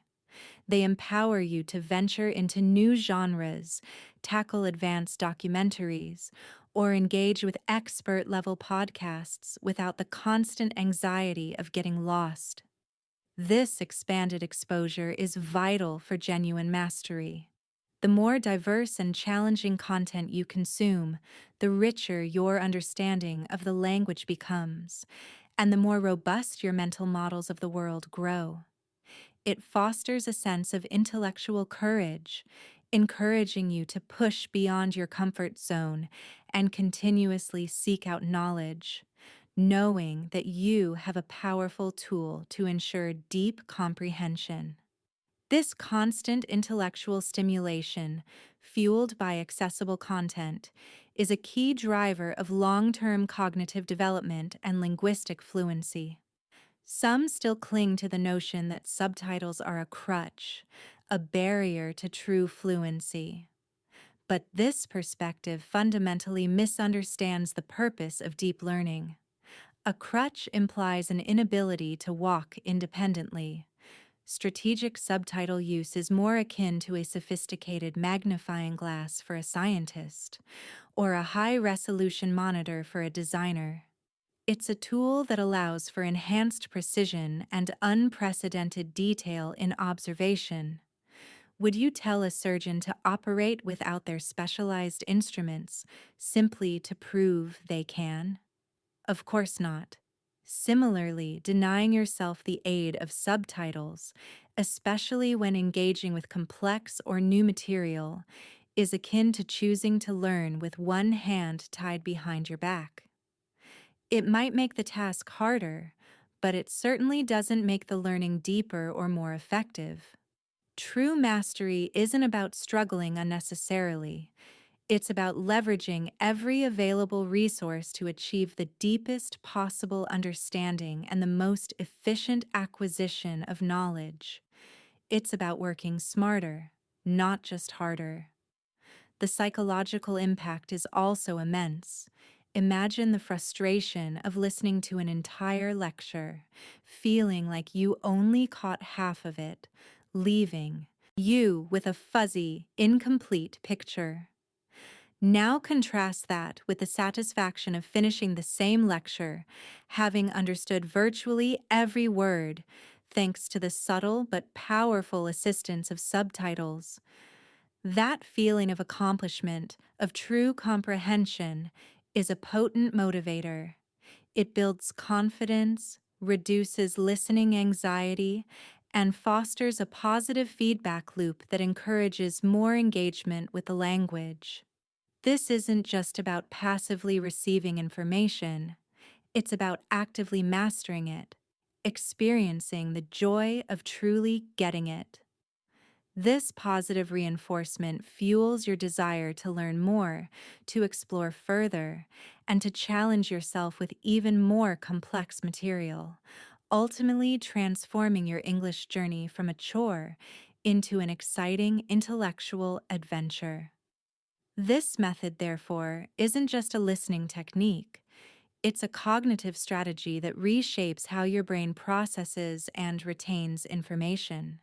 They empower you to venture into new genres, tackle advanced documentaries, or engage with expert-level podcasts without the constant anxiety of getting lost. This expanded exposure is vital for genuine mastery. The more diverse and challenging content you consume, the richer your understanding of the language becomes, and the more robust your mental models of the world grow. It fosters a sense of intellectual courage, encouraging you to push beyond your comfort zone and continuously seek out knowledge, knowing that you have a powerful tool to ensure deep comprehension. This constant intellectual stimulation, fueled by accessible content, is a key driver of long-term cognitive development and linguistic fluency. Some still cling to the notion that subtitles are a crutch, a barrier to true fluency. But this perspective fundamentally misunderstands the purpose of deep learning. A crutch implies an inability to walk independently. Strategic subtitle use is more akin to a sophisticated magnifying glass for a scientist, or a high-resolution monitor for a designer. It's a tool that allows for enhanced precision and unprecedented detail in observation. Would you tell a surgeon to operate without their specialized instruments simply to prove they can? Of course not. Similarly, denying yourself the aid of subtitles, especially when engaging with complex or new material, is akin to choosing to learn with one hand tied behind your back. It might make the task harder, but it certainly doesn't make the learning deeper or more effective. True mastery isn't about struggling unnecessarily. It's about leveraging every available resource to achieve the deepest possible understanding and the most efficient acquisition of knowledge. It's about working smarter, not just harder. The psychological impact is also immense. Imagine the frustration of listening to an entire lecture, feeling like you only caught half of it, leaving you with a fuzzy, incomplete picture. Now contrast that with the satisfaction of finishing the same lecture, having understood virtually every word, thanks to the subtle but powerful assistance of subtitles. That feeling of accomplishment, of true comprehension, is a potent motivator. It builds confidence, reduces listening anxiety, and fosters a positive feedback loop that encourages more engagement with the language. This isn't just about passively receiving information, it's about actively mastering it, experiencing the joy of truly getting it. This positive reinforcement fuels your desire to learn more, to explore further, and to challenge yourself with even more complex material, ultimately transforming your English journey from a chore into an exciting intellectual adventure. This method, therefore, isn't just a listening technique. It's a cognitive strategy that reshapes how your brain processes and retains information.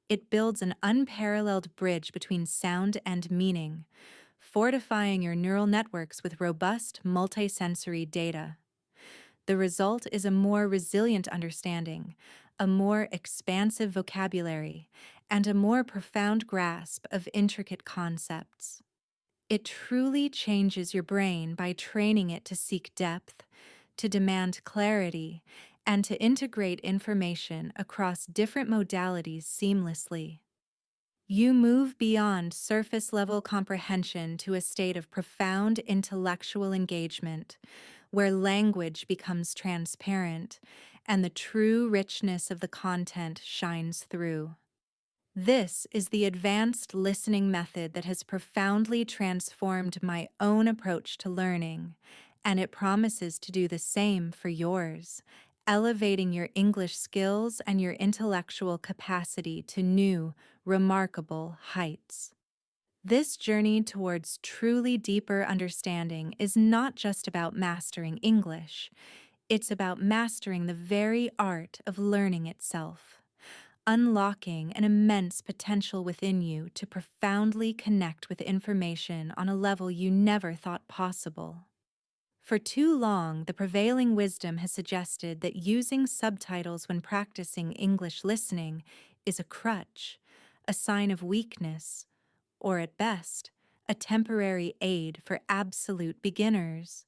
It builds an unparalleled bridge between sound and meaning, fortifying your neural networks with robust multisensory data. The result is a more resilient understanding, a more expansive vocabulary, and a more profound grasp of intricate concepts. It truly changes your brain by training it to seek depth, to demand clarity, and to integrate information across different modalities seamlessly. You move beyond surface level comprehension to a state of profound intellectual engagement, where language becomes transparent and the true richness of the content shines through. This is the advanced listening method that has profoundly transformed my own approach to learning, and it promises to do the same for yours, elevating your English skills and your intellectual capacity to new, remarkable heights. This journey towards truly deeper understanding is not just about mastering English, it's about mastering the very art of learning itself, unlocking an immense potential within you to profoundly connect with information on a level you never thought possible. For too long, the prevailing wisdom has suggested that using subtitles when practicing English listening is a crutch, a sign of weakness, or at best, a temporary aid for absolute beginners.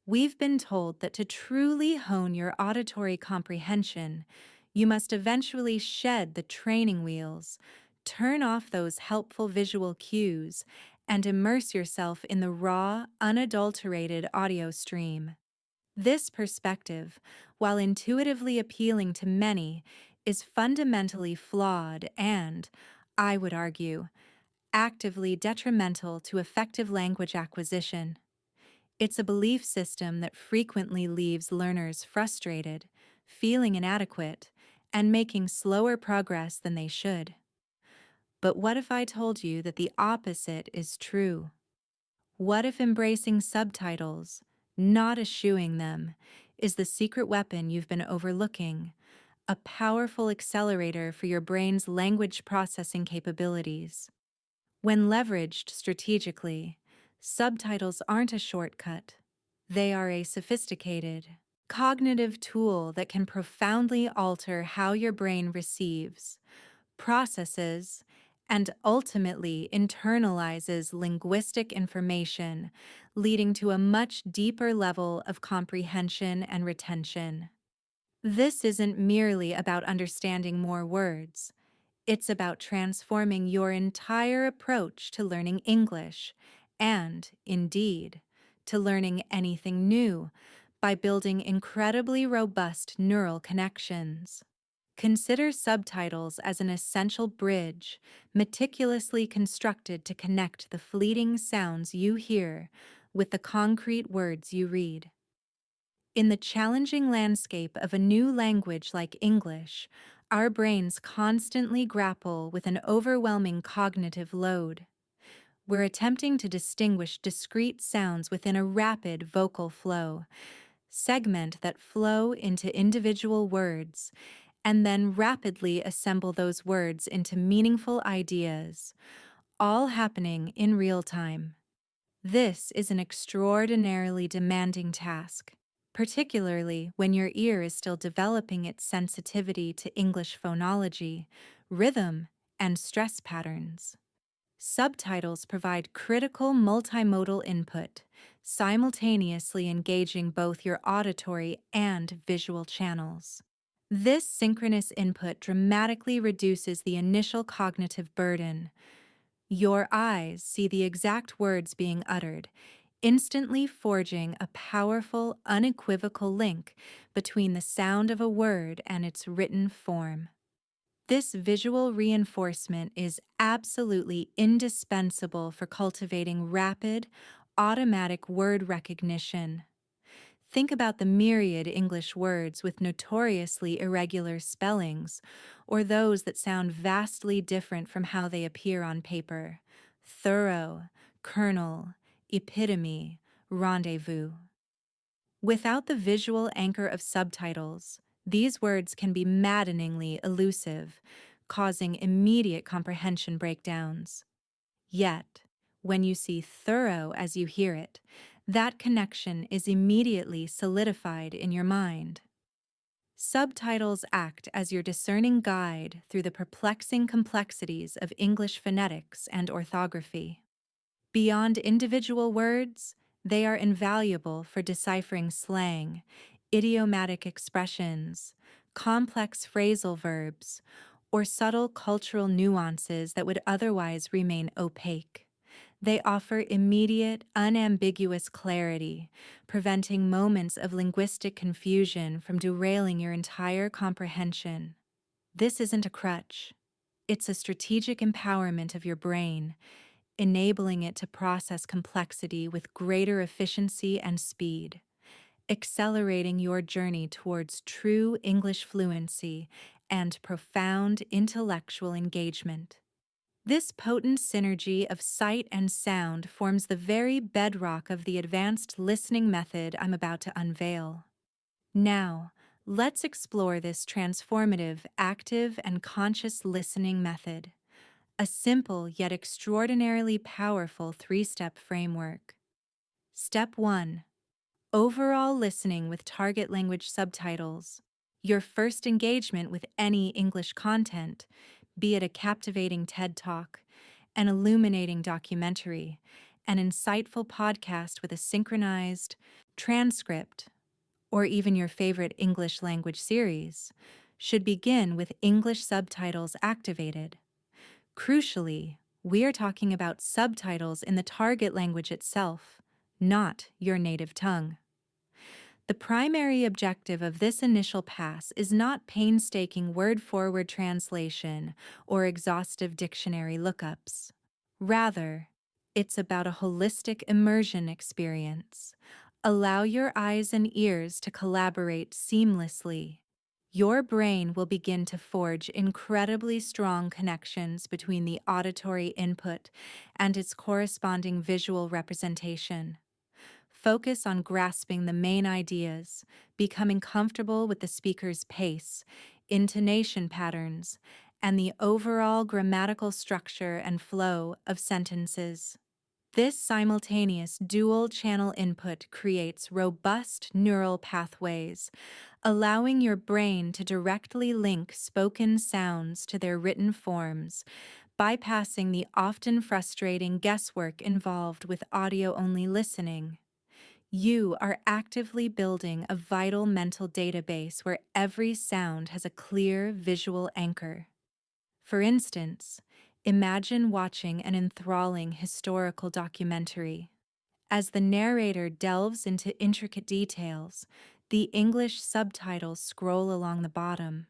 We've been told that to truly hone your auditory comprehension, you must eventually shed the training wheels, turn off those helpful visual cues, and immerse yourself in the raw, unadulterated audio stream. This perspective, while intuitively appealing to many, is fundamentally flawed and, I would argue, actively detrimental to effective language acquisition. It's a belief system that frequently leaves learners frustrated, feeling inadequate, and making slower progress than they should. But what if I told you that the opposite is true? What if embracing subtitles, not eschewing them, is the secret weapon you've been overlooking, a powerful accelerator for your brain's language processing capabilities? When leveraged strategically, subtitles aren't a shortcut. They are a sophisticated, cognitive tool that can profoundly alter how your brain receives, processes, and ultimately internalizes linguistic information, leading to a much deeper level of comprehension and retention. This isn't merely about understanding more words. It's about transforming your entire approach to learning English and, indeed, to learning anything new by building incredibly robust neural connections. Consider subtitles as an essential bridge, meticulously constructed to connect the fleeting sounds you hear with the concrete words you read. In the challenging landscape of a new language like English, our brains constantly grapple with an overwhelming cognitive load. We're attempting to distinguish discrete sounds within a rapid vocal flow, segment that flow into individual words, and then rapidly assemble those words into meaningful ideas, all happening in real time. This is an extraordinarily demanding task, particularly when your ear is still developing its sensitivity to English phonology, rhythm, and stress patterns. Subtitles provide critical multimodal input, simultaneously engaging both your auditory and visual channels. This synchronous input dramatically reduces the initial cognitive burden. Your eyes see the exact words being uttered, instantly forging a powerful, unequivocal link between the sound of a word and its written form. This visual reinforcement is absolutely indispensable for cultivating rapid, automatic word recognition. Think about the myriad English words with notoriously irregular spellings, or those that sound vastly different from how they appear on paper. Thorough, kernel, epitome, rendezvous. Without the visual anchor of subtitles, these words can be maddeningly elusive, causing immediate comprehension breakdowns. Yet, when you see thorough as you hear it, that connection is immediately solidified in your mind. Subtitles act as your discerning guide through the perplexing complexities of English phonetics and orthography. Beyond individual words, they are invaluable for deciphering slang, idiomatic expressions, complex phrasal verbs, or subtle cultural nuances that would otherwise remain opaque. They offer immediate, unambiguous clarity, preventing moments of linguistic confusion from derailing your entire comprehension. This isn't a crutch. It's a strategic empowerment of your brain, enabling it to process complexity with greater efficiency and speed, accelerating your journey towards true English fluency and profound intellectual engagement. This potent synergy of sight and sound forms the very bedrock of the advanced listening method I'm about to unveil. Now, let's explore this transformative, active, and conscious listening method, a simple yet extraordinarily powerful three-step framework. Step 1. Overall listening with target language subtitles. Your first engagement with any English content, be it a captivating TED Talk, an illuminating documentary, an insightful podcast with a synchronized transcript, or even your favorite English language series, should begin with English subtitles activated. Crucially, we are talking about subtitles in the target language itself, not your native tongue. The primary objective of this initial pass is not painstaking word-forward translation or exhaustive dictionary lookups. Rather, it's about a holistic immersion experience. Allow your eyes and ears to collaborate seamlessly. Your brain will begin to forge incredibly strong connections between the auditory input and its corresponding visual representation. Focus on grasping the main ideas, becoming comfortable with the speaker's pace, intonation patterns, and the overall grammatical structure and flow of sentences. This simultaneous dual-channel input creates robust neural pathways, allowing your brain to directly link spoken sounds to their written forms, bypassing the often frustrating guesswork involved with audio only listening. You are actively building a vital mental database where every sound has a clear visual anchor. For instance, imagine watching an enthralling historical documentary. As the narrator delves into intricate details, the English subtitles scroll along the bottom.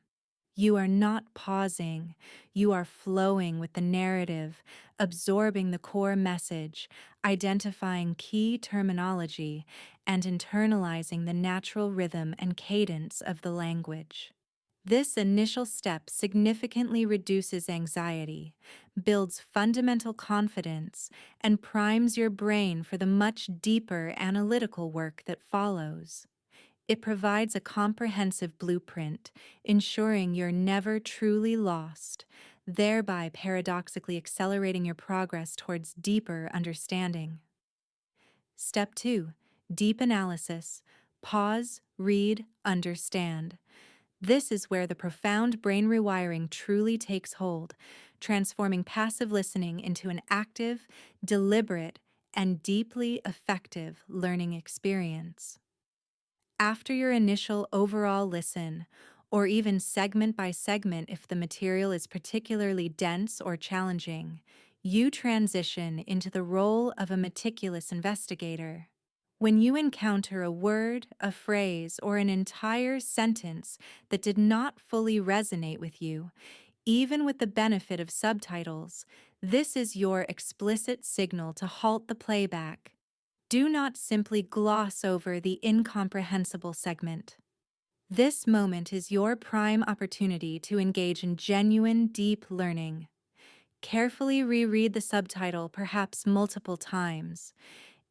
You are not pausing, you are flowing with the narrative, absorbing the core message, identifying key terminology, and internalizing the natural rhythm and cadence of the language. This initial step significantly reduces anxiety, builds fundamental confidence, and primes your brain for the much deeper analytical work that follows. It provides a comprehensive blueprint, ensuring you're never truly lost, thereby paradoxically accelerating your progress towards deeper understanding. Step 2. Deep analysis. Pause, read, understand. This is where the profound brain rewiring truly takes hold, transforming passive listening into an active, deliberate, and deeply effective learning experience. After your initial overall listen, or even segment by segment if the material is particularly dense or challenging, you transition into the role of a meticulous investigator. When you encounter a word, a phrase, or an entire sentence that did not fully resonate with you, even with the benefit of subtitles, this is your explicit signal to halt the playback. Do not simply gloss over the incomprehensible segment. This moment is your prime opportunity to engage in genuine, deep learning. Carefully reread the subtitle perhaps multiple times.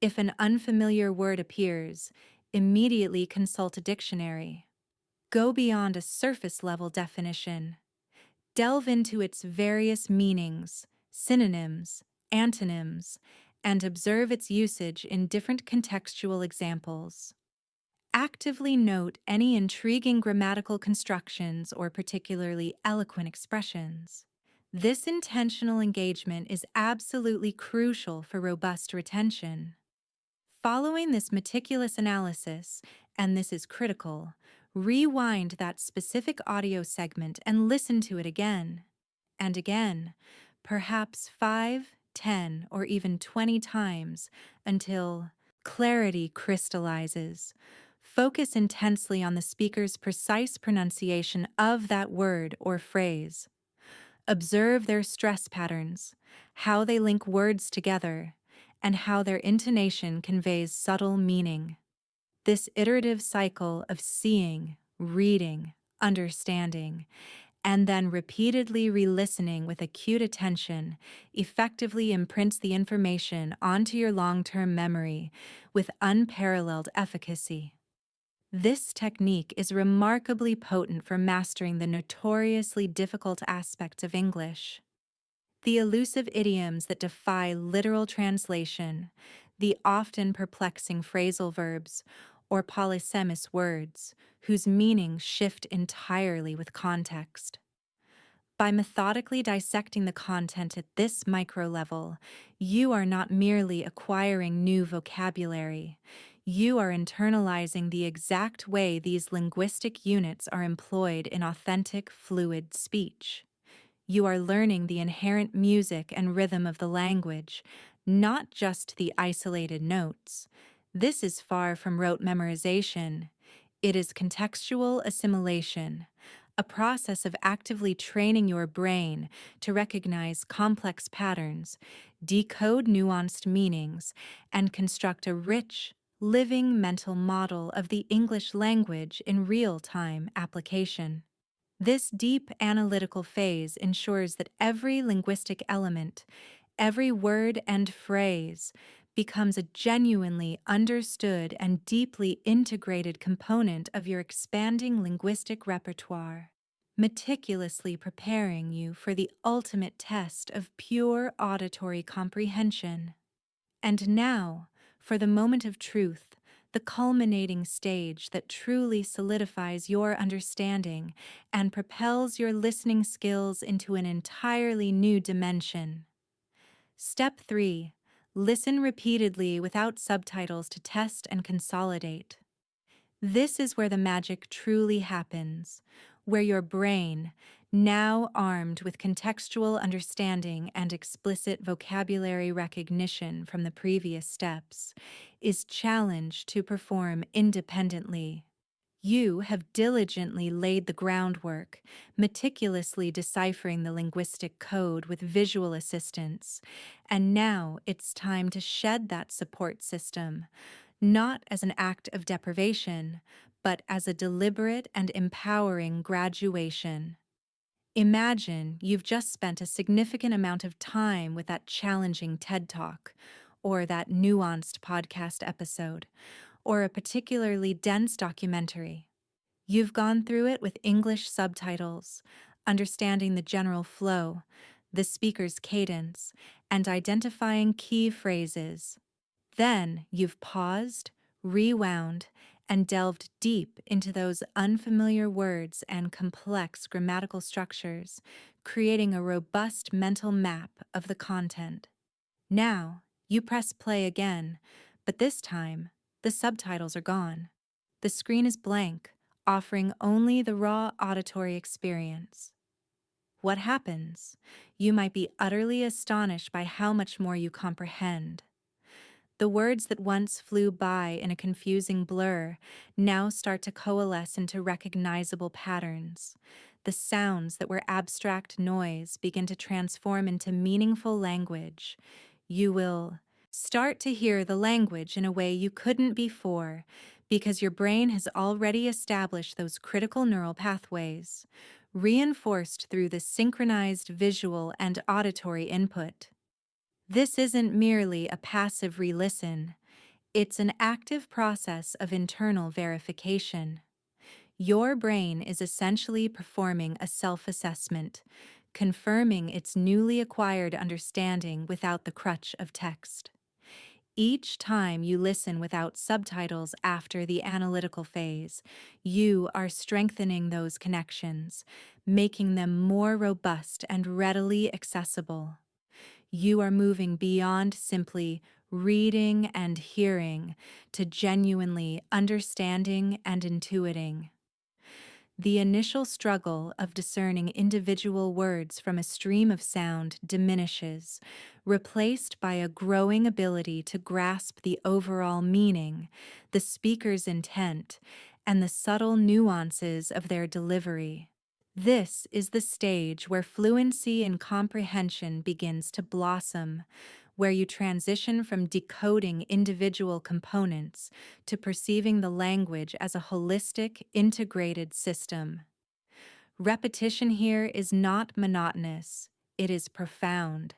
If an unfamiliar word appears, immediately consult a dictionary. Go beyond a surface level definition. Delve into its various meanings, synonyms, antonyms, and observe its usage in different contextual examples. Actively note any intriguing grammatical constructions or particularly eloquent expressions. This intentional engagement is absolutely crucial for robust retention. Following this meticulous analysis, and this is critical, rewind that specific audio segment and listen to it again and again, perhaps 5, 10, or even 20 times until clarity crystallizes. Focus intensely on the speaker's precise pronunciation of that word or phrase. Observe their stress patterns, how they link words together, and how their intonation conveys subtle meaning. This iterative cycle of seeing, reading, understanding, and then repeatedly re-listening with acute attention effectively imprints the information onto your long-term memory with unparalleled efficacy. This technique is remarkably potent for mastering the notoriously difficult aspects of English. The elusive idioms that defy literal translation, the often perplexing phrasal verbs, or polysemous words, whose meanings shift entirely with context. By methodically dissecting the content at this micro level, you are not merely acquiring new vocabulary. You are internalizing the exact way these linguistic units are employed in authentic, fluid speech. You are learning the inherent music and rhythm of the language, not just the isolated notes. This is far from rote memorization. It is contextual assimilation, a process of actively training your brain to recognize complex patterns, decode nuanced meanings, and construct a rich, living mental model of the English language in real-time application. This deep analytical phase ensures that every linguistic element, every word and phrase, becomes a genuinely understood and deeply integrated component of your expanding linguistic repertoire, meticulously preparing you for the ultimate test of pure auditory comprehension. And now, for the moment of truth, the culminating stage that truly solidifies your understanding and propels your listening skills into an entirely new dimension. Step 3. Listen repeatedly without subtitles to test and consolidate. This is where the magic truly happens, where your brain, now armed with contextual understanding and explicit vocabulary recognition from the previous steps, is challenged to perform independently. You have diligently laid the groundwork, meticulously deciphering the linguistic code with visual assistance, and now it's time to shed that support system, not as an act of deprivation, but as a deliberate and empowering graduation. Imagine you've just spent a significant amount of time with that challenging TED Talk, or that nuanced podcast episode, or a particularly dense documentary. You've gone through it with English subtitles, understanding the general flow, the speaker's cadence, and identifying key phrases. Then you've paused, rewound, and delved deep into those unfamiliar words and complex grammatical structures, creating a robust mental map of the content. Now, you press play again, but this time, the subtitles are gone. The screen is blank, offering only the raw auditory experience. What happens? You might be utterly astonished by how much more you comprehend. The words that once flew by in a confusing blur now start to coalesce into recognizable patterns. The sounds that were abstract noise begin to transform into meaningful language. You will start to hear the language in a way you couldn't before, because your brain has already established those critical neural pathways, reinforced through the synchronized visual and auditory input. This isn't merely a passive re-listen, it's an active process of internal verification. Your brain is essentially performing a self-assessment, confirming its newly acquired understanding without the crutch of text. Each time you listen without subtitles after the analytical phase, you are strengthening those connections, making them more robust and readily accessible. You are moving beyond simply reading and hearing to genuinely understanding and intuiting. The initial struggle of discerning individual words from a stream of sound diminishes, replaced by a growing ability to grasp the overall meaning, the speaker's intent, and the subtle nuances of their delivery. This is the stage where fluency and comprehension begins to blossom, where you transition from decoding individual components to perceiving the language as a holistic, integrated system. Repetition here is not monotonous, it is profound.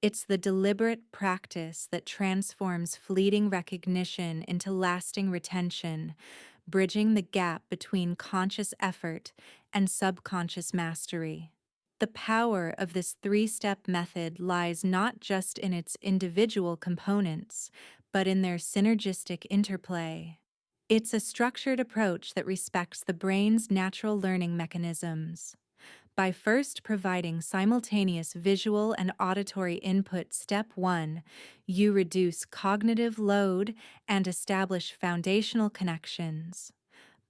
It's the deliberate practice that transforms fleeting recognition into lasting retention, bridging the gap between conscious effort and subconscious mastery. The power of this three-step method lies not just in its individual components, but in their synergistic interplay. It's a structured approach that respects the brain's natural learning mechanisms. By first providing simultaneous visual and auditory input, step 1, you reduce cognitive load and establish foundational connections.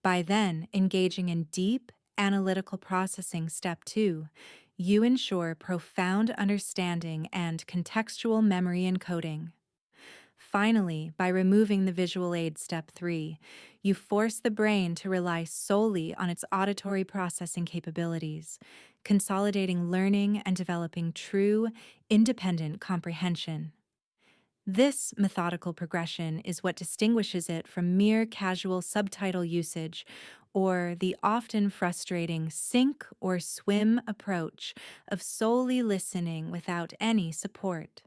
By then engaging in deep, analytical processing, step 2, you ensure profound understanding and contextual memory encoding. Finally, by removing the visual aid, step 3, you force the brain to rely solely on its auditory processing capabilities, consolidating learning and developing true, independent comprehension. This methodical progression is what distinguishes it from mere casual subtitle usage or the often frustrating sink or swim approach of solely listening without any support.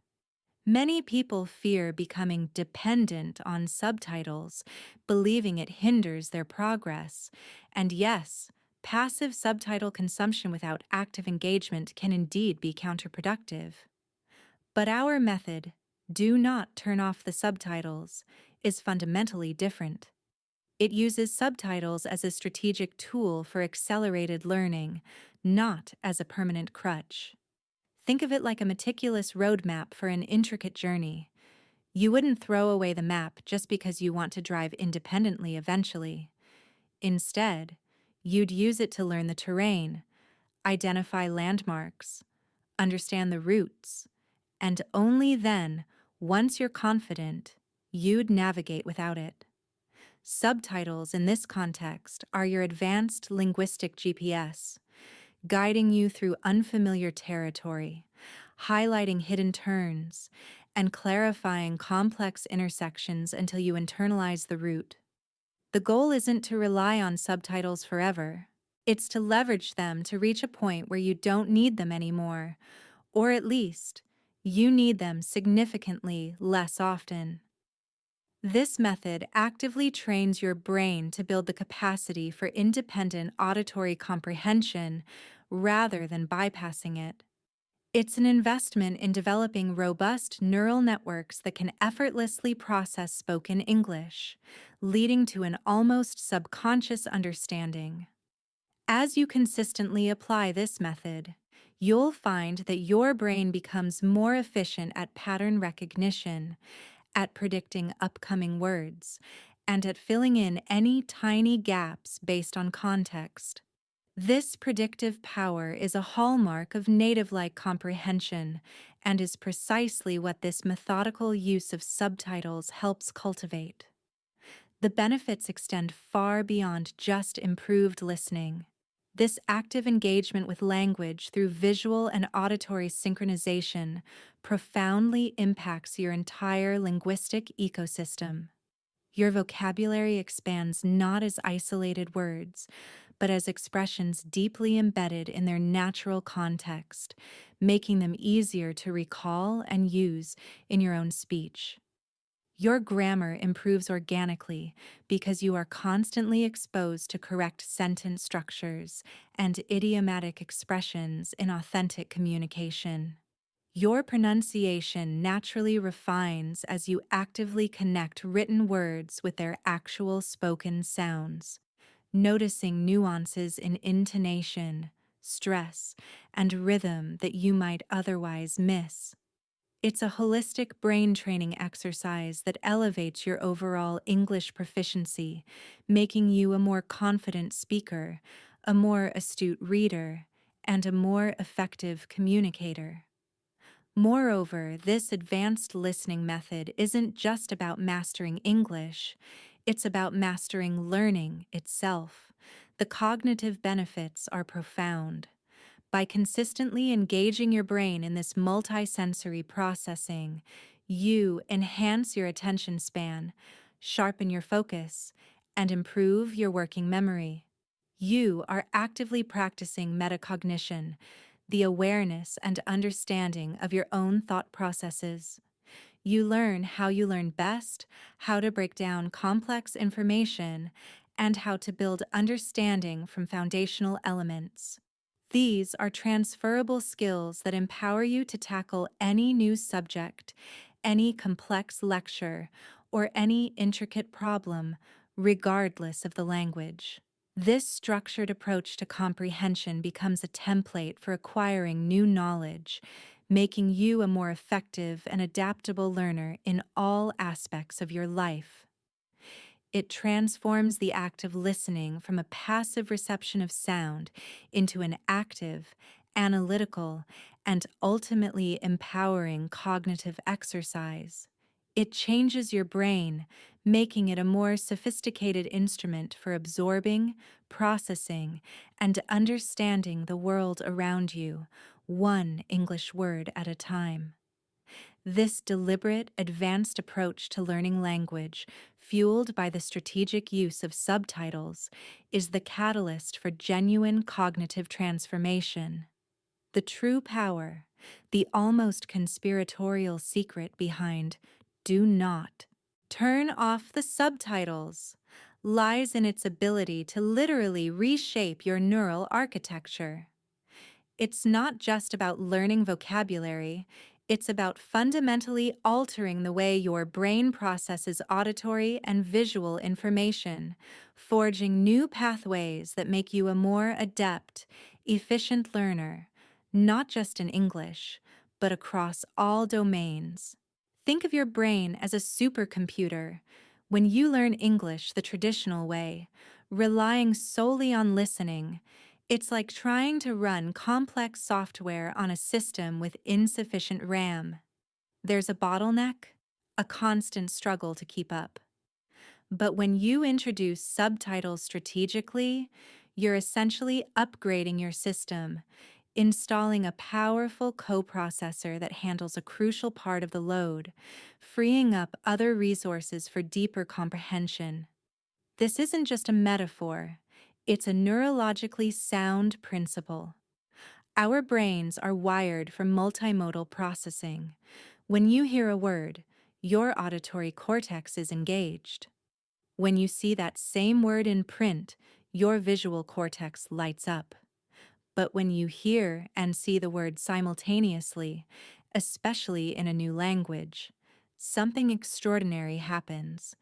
Many people fear becoming dependent on subtitles, believing it hinders their progress. And yes, passive subtitle consumption without active engagement can indeed be counterproductive. But our method, do not turn off the subtitles, is fundamentally different. It uses subtitles as a strategic tool for accelerated learning, not as a permanent crutch. Think of it like a meticulous roadmap for an intricate journey. You wouldn't throw away the map just because you want to drive independently eventually. Instead, you'd use it to learn the terrain, identify landmarks, understand the routes, and only then, once you're confident, you'd navigate without it. Subtitles in this context are your advanced linguistic GPS, guiding you through unfamiliar territory, highlighting hidden turns, and clarifying complex intersections until you internalize the route. The goal isn't to rely on subtitles forever. It's to leverage them to reach a point where you don't need them anymore, or at least, you need them significantly less often. This method actively trains your brain to build the capacity for independent auditory comprehension rather than bypassing it. It's an investment in developing robust neural networks that can effortlessly process spoken English, leading to an almost subconscious understanding. As you consistently apply this method, you'll find that your brain becomes more efficient at pattern recognition, at predicting upcoming words, and at filling in any tiny gaps based on context. This predictive power is a hallmark of native-like comprehension and is precisely what this methodical use of subtitles helps cultivate. The benefits extend far beyond just improved listening. This active engagement with language through visual and auditory synchronization profoundly impacts your entire linguistic ecosystem. Your vocabulary expands not as isolated words, but as expressions deeply embedded in their natural context, making them easier to recall and use in your own speech. Your grammar improves organically because you are constantly exposed to correct sentence structures and idiomatic expressions in authentic communication. Your pronunciation naturally refines as you actively connect written words with their actual spoken sounds, noticing nuances in intonation, stress, and rhythm that you might otherwise miss. It's a holistic brain training exercise that elevates your overall English proficiency, making you a more confident speaker, a more astute reader, and a more effective communicator. Moreover, this advanced listening method isn't just about mastering English, it's about mastering learning itself. The cognitive benefits are profound. By consistently engaging your brain in this multisensory processing, you enhance your attention span, sharpen your focus, and improve your working memory. You are actively practicing metacognition, the awareness and understanding of your own thought processes. You learn how you learn best, how to break down complex information, and how to build understanding from foundational elements. These are transferable skills that empower you to tackle any new subject, any complex lecture, or any intricate problem, regardless of the language. This structured approach to comprehension becomes a template for acquiring new knowledge, making you a more effective and adaptable learner in all aspects of your life. It transforms the act of listening from a passive reception of sound into an active, analytical, and ultimately empowering cognitive exercise. It changes your brain, making it a more sophisticated instrument for absorbing, processing, and understanding the world around you, one English word at a time. This deliberate, advanced approach to learning language, fueled by the strategic use of subtitles, is the catalyst for genuine cognitive transformation. The true power, the almost conspiratorial secret behind "do not turn off the subtitles," lies in its ability to literally reshape your neural architecture. It's not just about learning vocabulary, It's about fundamentally altering the way your brain processes auditory and visual information, forging new pathways that make you a more adept, efficient learner, not just in English, but across all domains. Think of your brain as a supercomputer. When you learn English the traditional way, relying solely on listening, it's like trying to run complex software on a system with insufficient RAM. There's a bottleneck, a constant struggle to keep up. But when you introduce subtitles strategically, you're essentially upgrading your system, installing a powerful coprocessor that handles a crucial part of the load, freeing up other resources for deeper comprehension. This isn't just a metaphor, it's a neurologically sound principle. Our brains are wired for multimodal processing. When you hear a word, your auditory cortex is engaged. When you see that same word in print, your visual cortex lights up. But when you hear and see the word simultaneously, especially in a new language, something extraordinary happens.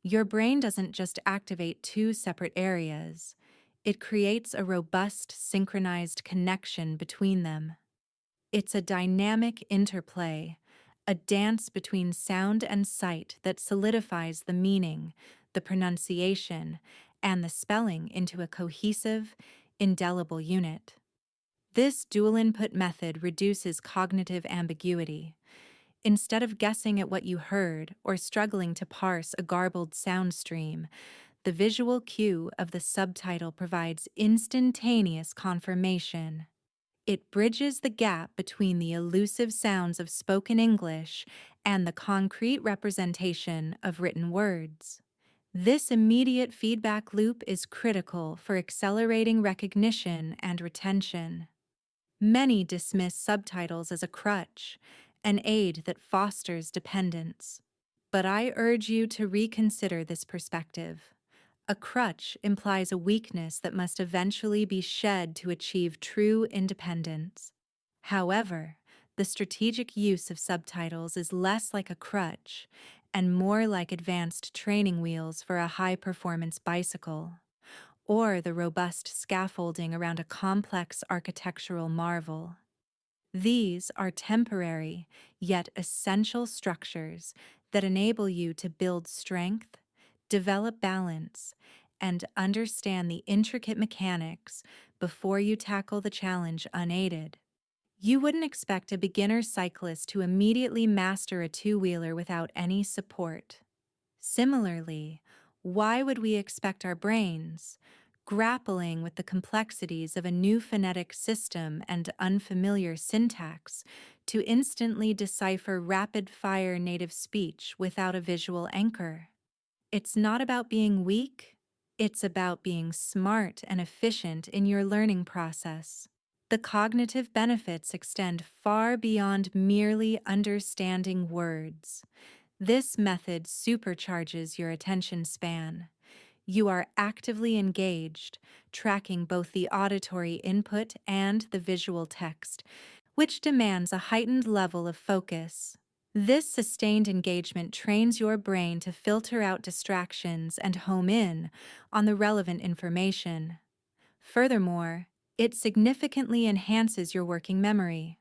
Your brain doesn't just activate two separate areas, it creates a robust, synchronized connection between them. It's a dynamic interplay, a dance between sound and sight that solidifies the meaning, the pronunciation, and the spelling into a cohesive, indelible unit. This dual input method reduces cognitive ambiguity. Instead of guessing at what you heard or struggling to parse a garbled sound stream, the visual cue of the subtitle provides instantaneous confirmation. It bridges the gap between the elusive sounds of spoken English and the concrete representation of written words. This immediate feedback loop is critical for accelerating recognition and retention. Many dismiss subtitles as a crutch, an aid that fosters dependence. But I urge you to reconsider this perspective. A crutch implies a weakness that must eventually be shed to achieve true independence. However, the strategic use of subtitles is less like a crutch and more like advanced training wheels for a high-performance bicycle, or the robust scaffolding around a complex architectural marvel. These are temporary, yet essential structures that enable you to build strength, develop balance, and understand the intricate mechanics before you tackle the challenge unaided. You wouldn't expect a beginner cyclist to immediately master a two-wheeler without any support. Similarly, why would we expect our brains, grappling with the complexities of a new phonetic system and unfamiliar syntax, to instantly decipher rapid-fire native speech without a visual anchor? It's not about being weak, it's about being smart and efficient in your learning process. The cognitive benefits extend far beyond merely understanding words. This method supercharges your attention span. You are actively engaged, tracking both the auditory input and the visual text, which demands a heightened level of focus. This sustained engagement trains your brain to filter out distractions and home in on the relevant information. Furthermore, it significantly enhances your working memory.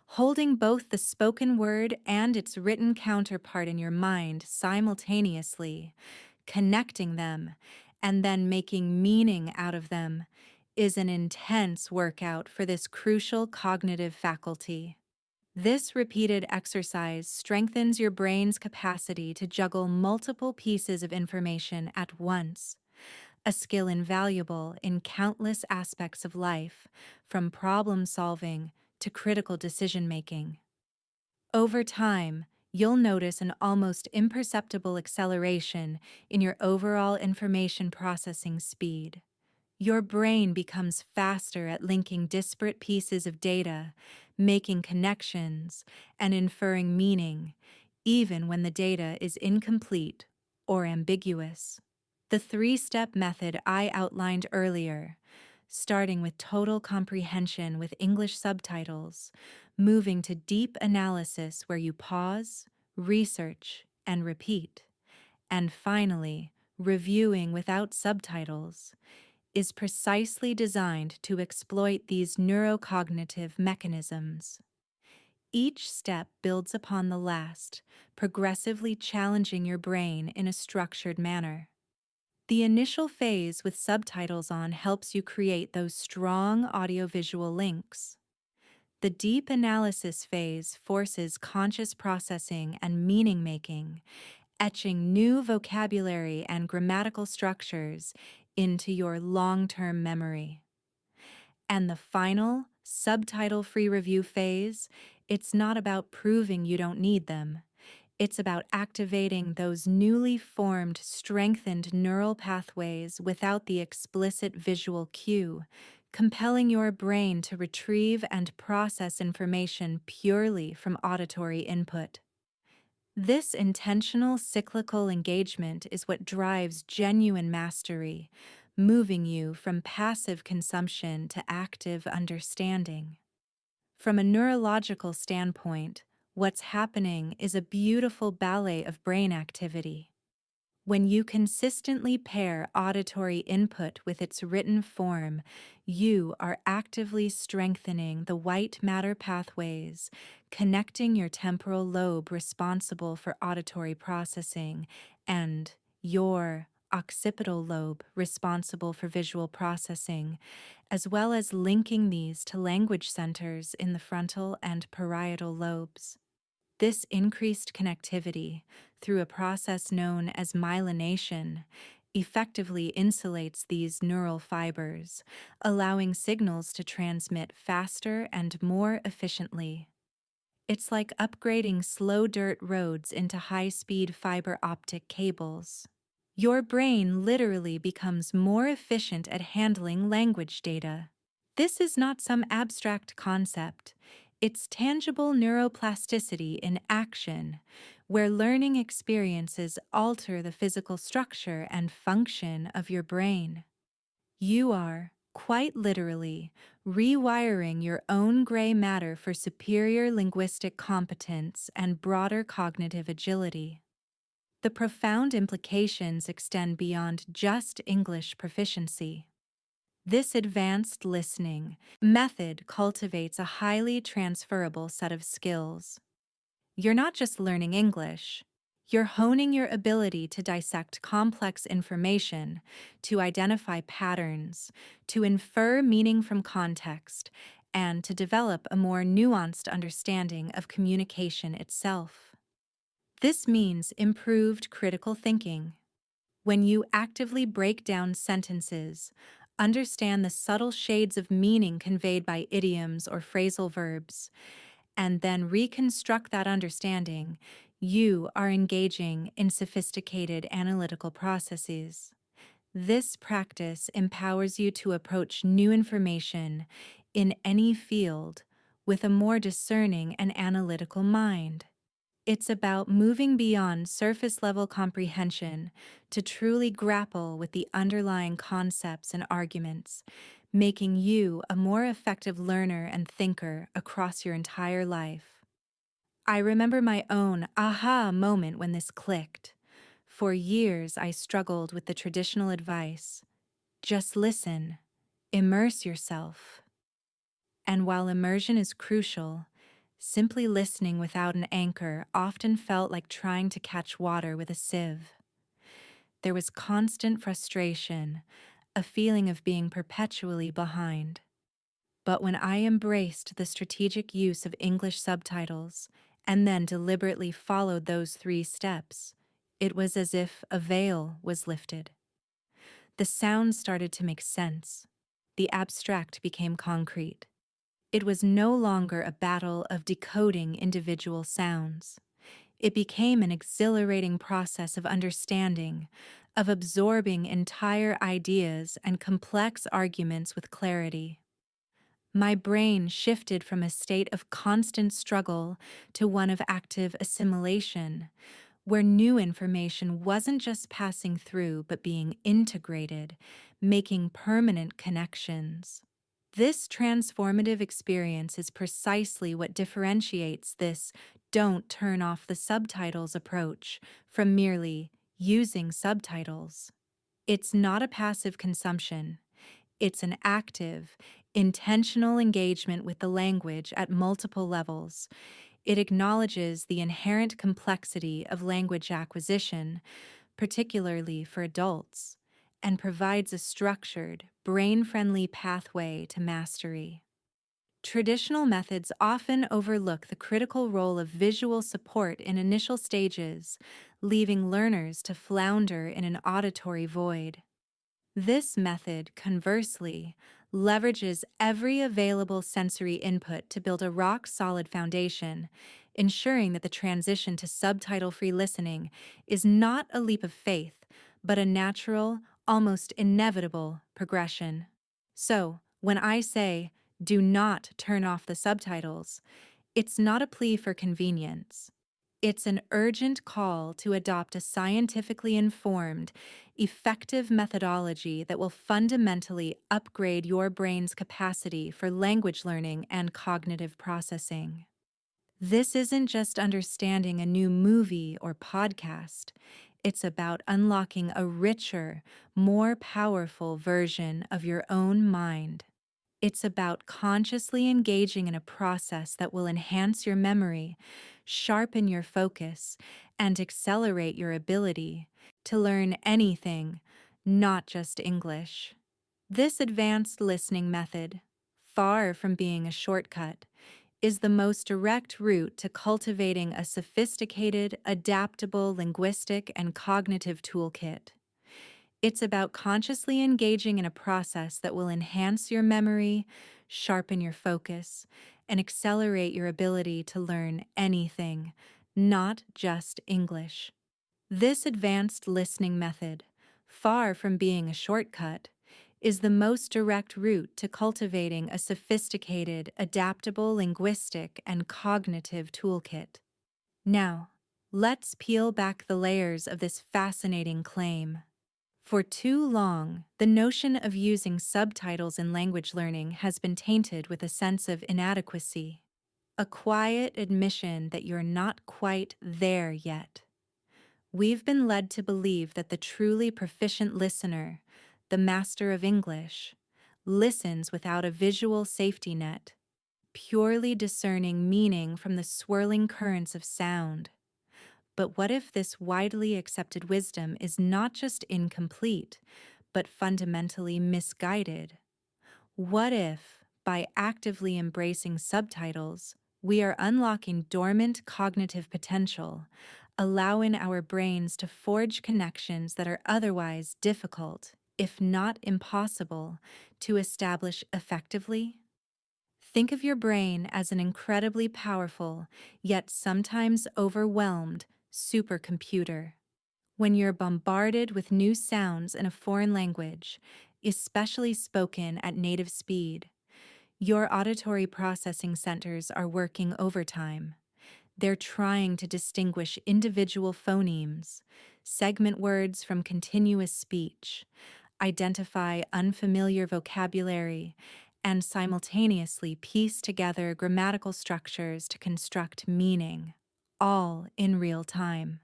Holding both the spoken word and its written counterpart in your mind simultaneously, connecting them, and then making meaning out of them is an intense workout for this crucial cognitive faculty. This repeated exercise strengthens your brain's capacity to juggle multiple pieces of information at once, a skill invaluable in countless aspects of life, from problem solving to critical decision making. Over time, you'll notice an almost imperceptible acceleration in your overall information processing speed. Your brain becomes faster at linking disparate pieces of data, making connections, and inferring meaning, even when the data is incomplete or ambiguous. The three-step method I outlined earlier, starting with total comprehension with English subtitles, moving to deep analysis where you pause, research, and repeat, and finally, reviewing without subtitles, is precisely designed to exploit these neurocognitive mechanisms. Each step builds upon the last, progressively challenging your brain in a structured manner. The initial phase with subtitles on helps you create those strong audiovisual links. The deep analysis phase forces conscious processing and meaning making, etching new vocabulary and grammatical structures into your long-term memory. And the final, subtitle-free review phase, it's not about proving you don't need them. It's about activating those newly formed, strengthened neural pathways without the explicit visual cue, compelling your brain to retrieve and process information purely from auditory input. This intentional cyclical engagement is what drives genuine mastery, moving you from passive consumption to active understanding. From a neurological standpoint, what's happening is a beautiful ballet of brain activity. When you consistently pair auditory input with its written form, you are actively strengthening the white matter pathways, connecting your temporal lobe responsible for auditory processing and your occipital lobe responsible for visual processing, as well as linking these to language centers in the frontal and parietal lobes. This increased connectivity, through a process known as myelination, effectively insulates these neural fibers, allowing signals to transmit faster and more efficiently. It's like upgrading slow dirt roads into high-speed fiber optic cables. Your brain literally becomes more efficient at handling language data. This is not some abstract concept. It's tangible neuroplasticity in action, where learning experiences alter the physical structure and function of your brain. You are, quite literally, rewiring your own gray matter for superior linguistic competence and broader cognitive agility. The profound implications extend beyond just English proficiency. This advanced listening method cultivates a highly transferable set of skills. You're not just learning English, you're honing your ability to dissect complex information, to identify patterns, to infer meaning from context, and to develop a more nuanced understanding of communication itself. This means improved critical thinking. When you actively break down sentences, understand the subtle shades of meaning conveyed by idioms or phrasal verbs, and then reconstruct that understanding, you are engaging in sophisticated analytical processes. This practice empowers you to approach new information in any field with a more discerning and analytical mind. It's about moving beyond surface-level comprehension to truly grapple with the underlying concepts and arguments, making you a more effective learner and thinker across your entire life. I remember my own aha moment when this clicked. For years, I struggled with the traditional advice, just listen, immerse yourself. And while immersion is crucial, simply listening without an anchor often felt like trying to catch water with a sieve. There was constant frustration, a feeling of being perpetually behind. But when I embraced the strategic use of English subtitles and then deliberately followed those 3 steps, it was as if a veil was lifted. The sounds started to make sense. The abstract became concrete. It was no longer a battle of decoding individual sounds. It became an exhilarating process of understanding, of absorbing entire ideas and complex arguments with clarity. My brain shifted from a state of constant struggle to one of active assimilation, where new information wasn't just passing through but being integrated, making permanent connections. This transformative experience is precisely what differentiates this don't turn off the subtitles approach from merely using subtitles. It's not a passive consumption, it's an active, intentional engagement with the language at multiple levels. It acknowledges the inherent complexity of language acquisition, particularly for adults, and provides a structured, brain friendly pathway to mastery. Traditional methods often overlook the critical role of visual support in initial stages, leaving learners to flounder in an auditory void. This method, conversely, leverages every available sensory input to build a rock-solid foundation, ensuring that the transition to subtitle-free listening is not a leap of faith, but a natural, almost inevitable progression. So, when I say, do not turn off the subtitles, it's not a plea for convenience. It's an urgent call to adopt a scientifically informed, effective methodology that will fundamentally upgrade your brain's capacity for language learning and cognitive processing. This isn't just understanding a new movie or podcast. It's about unlocking a richer, more powerful version of your own mind. It's about consciously engaging in a process that will enhance your memory, sharpen your focus, and accelerate your ability to learn anything, not just English. This advanced listening method, far from being a shortcut, is the most direct route to cultivating a sophisticated, adaptable linguistic and cognitive toolkit. It's about consciously engaging in a process that will enhance your memory, sharpen your focus, and accelerate your ability to learn anything, not just English. This advanced listening method, far from being a shortcut, is the most direct route to cultivating a sophisticated, adaptable linguistic and cognitive toolkit. Now, let's peel back the layers of this fascinating claim. For too long, the notion of using subtitles in language learning has been tainted with a sense of inadequacy, a quiet admission that you're not quite there yet. We've been led to believe that the truly proficient listener, the master of English, listens without a visual safety net, purely discerning meaning from the swirling currents of sound. But what if this widely accepted wisdom is not just incomplete, but fundamentally misguided? What if, by actively embracing subtitles, we are unlocking dormant cognitive potential, allowing our brains to forge connections that are otherwise difficult, if not impossible, to establish effectively? Think of your brain as an incredibly powerful, yet sometimes overwhelmed, supercomputer. When you're bombarded with new sounds in a foreign language, especially spoken at native speed, your auditory processing centers are working overtime. They're trying to distinguish individual phonemes, segment words from continuous speech, identify unfamiliar vocabulary, and simultaneously piece together grammatical structures to construct meaning, all in real time.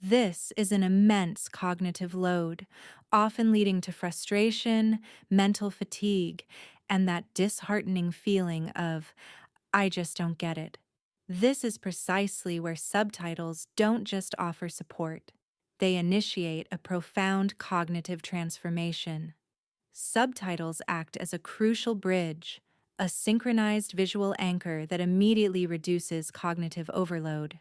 This is an immense cognitive load, often leading to frustration, mental fatigue, and that disheartening feeling of, I just don't get it. This is precisely where subtitles don't just offer support, they initiate a profound cognitive transformation. Subtitles act as a crucial bridge, a synchronized visual anchor that immediately reduces cognitive overload.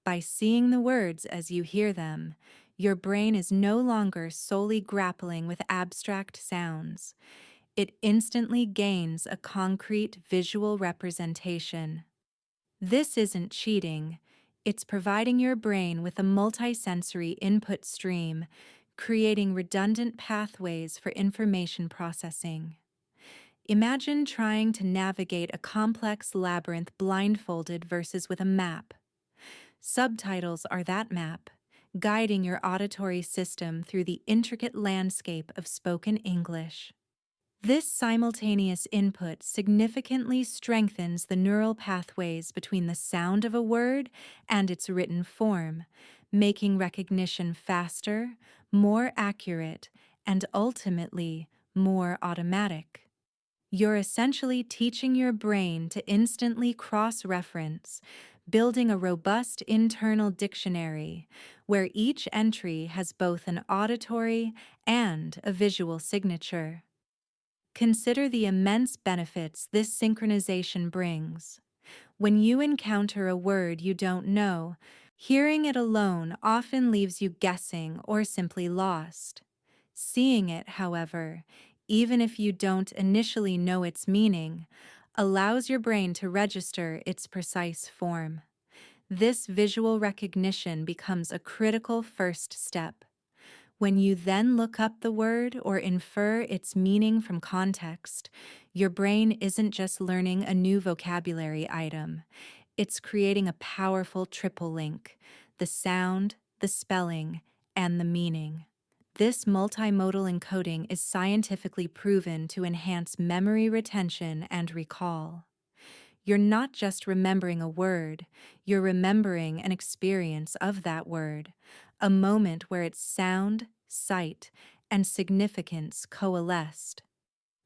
By seeing the words as you hear them, your brain is no longer solely grappling with abstract sounds. It instantly gains a concrete visual representation. This isn't cheating, it's providing your brain with a multisensory input stream, creating redundant pathways for information processing. Imagine trying to navigate a complex labyrinth blindfolded versus with a map. Subtitles are that map, guiding your auditory system through the intricate landscape of spoken English. This simultaneous input significantly strengthens the neural pathways between the sound of a word and its written form, making recognition faster, more accurate, and ultimately more automatic. You're essentially teaching your brain to instantly cross reference, building a robust internal dictionary where each entry has both an auditory and a visual signature. Consider the immense benefits this synchronization brings. When you encounter a word you don't know, hearing it alone often leaves you guessing or simply lost. Seeing it, however, even if you don't initially know its meaning, allows your brain to register its precise form. This visual recognition becomes a critical first step. When you then look up the word or infer its meaning from context, your brain isn't just learning a new vocabulary item, it's creating a powerful triple link: the sound, the spelling, and the meaning. This multimodal encoding is scientifically proven to enhance memory retention and recall. You're not just remembering a word, you're remembering an experience of that word, a moment where its sound, sight, and significance coalesced.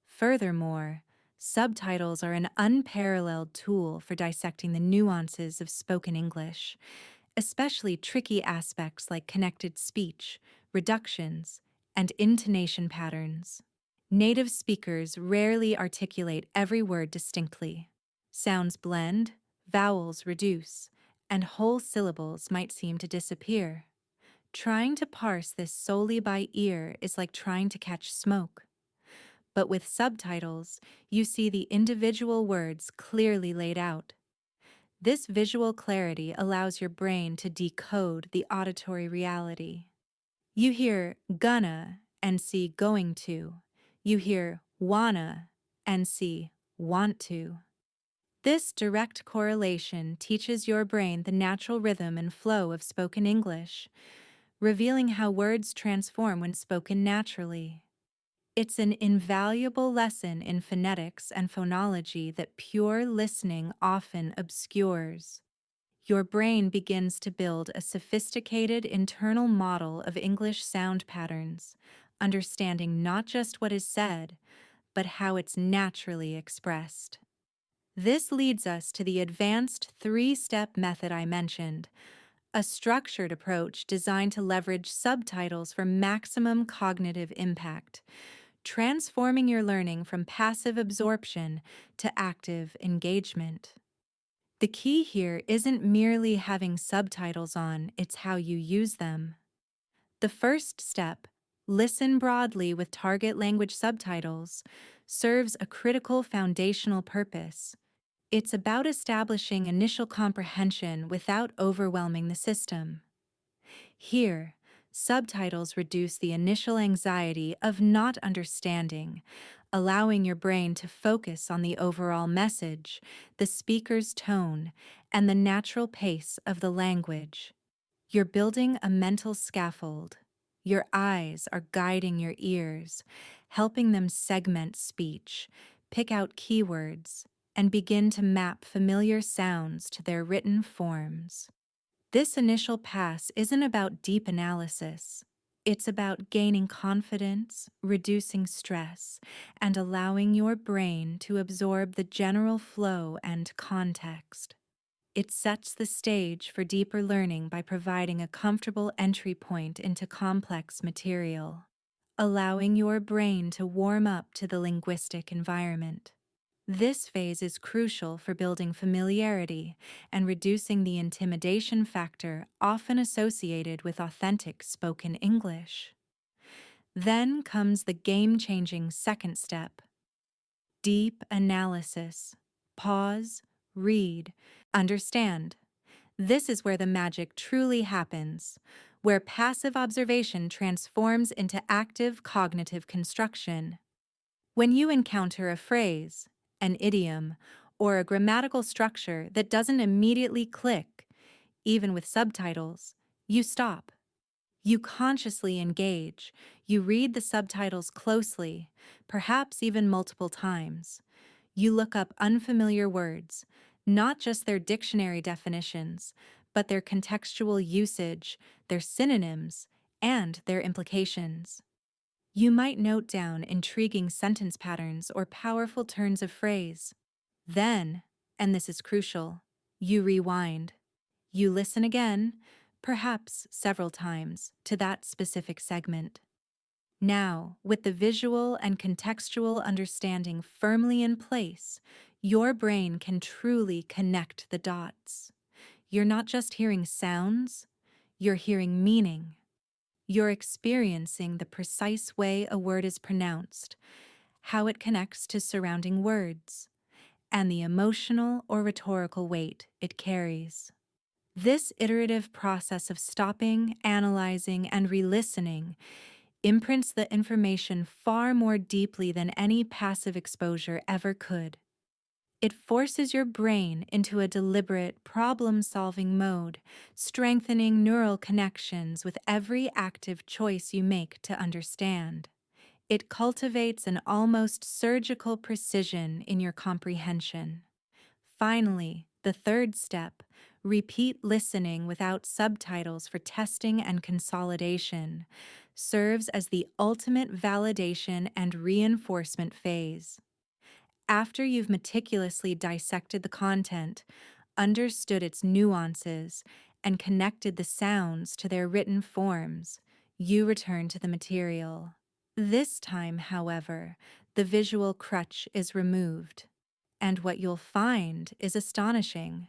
Furthermore, subtitles are an unparalleled tool for dissecting the nuances of spoken English, especially tricky aspects like connected speech, reductions, and intonation patterns. Native speakers rarely articulate every word distinctly. Sounds blend, vowels reduce, and whole syllables might seem to disappear. Trying to parse this solely by ear is like trying to catch smoke. But with subtitles, you see the individual words clearly laid out. This visual clarity allows your brain to decode the auditory reality. You hear gonna and see going to. You hear wanna and see want to. This direct correlation teaches your brain the natural rhythm and flow of spoken English, revealing how words transform when spoken naturally. It's an invaluable lesson in phonetics and phonology that pure listening often obscures. Your brain begins to build a sophisticated internal model of English sound patterns, understanding not just what is said, but how it's naturally expressed. This leads us to the advanced three-step method I mentioned, a structured approach designed to leverage subtitles for maximum cognitive impact, transforming your learning from passive absorption to active engagement. The key here isn't merely having subtitles on, it's how you use them. The first step, listen broadly with target language subtitles, serves a critical foundational purpose. It's about establishing initial comprehension without overwhelming the system. Here, subtitles reduce the initial anxiety of not understanding, allowing your brain to focus on the overall message, the speaker's tone, and the natural pace of the language. You're building a mental scaffold. Your eyes are guiding your ears, helping them segment speech, pick out keywords, and begin to map familiar sounds to their written forms. This initial pass isn't about deep analysis. It's about gaining confidence, reducing stress, and allowing your brain to absorb the general flow and context. It sets the stage for deeper learning by providing a comfortable entry point into complex material, allowing your brain to warm up to the linguistic environment. This phase is crucial for building familiarity and reducing the intimidation factor often associated with authentic spoken English. Then comes the game-changing second step: deep analysis. Pause, read, understand. This is where the magic truly happens, where passive observation transforms into active cognitive construction. When you encounter a phrase, an idiom, or a grammatical structure that doesn't immediately click, Even with subtitles, you stop. You consciously engage. You read the subtitles closely, perhaps even multiple times. You look up unfamiliar words, not just their dictionary definitions, but their contextual usage, their synonyms, and their implications. You might note down intriguing sentence patterns or powerful turns of phrase. Then, and this is crucial, you rewind. You listen again, perhaps several times, to that specific segment. Now, with the visual and contextual understanding firmly in place, your brain can truly connect the dots. You're not just hearing sounds, you're hearing meaning. You're experiencing the precise way a word is pronounced, how it connects to surrounding words, and the emotional or rhetorical weight it carries. This iterative process of stopping, analyzing, and re-listening imprints the information far more deeply than any passive exposure ever could. It forces your brain into a deliberate, problem-solving mode, strengthening neural connections with every active choice you make to understand. It cultivates an almost surgical precision in your comprehension. Finally, the third step, repeat listening without subtitles for testing and consolidation, serves as the ultimate validation and reinforcement phase. After you've meticulously dissected the content, understood its nuances, and connected the sounds to their written forms, you return to the material. This time, however, the visual crutch is removed, and what you'll find is astonishing.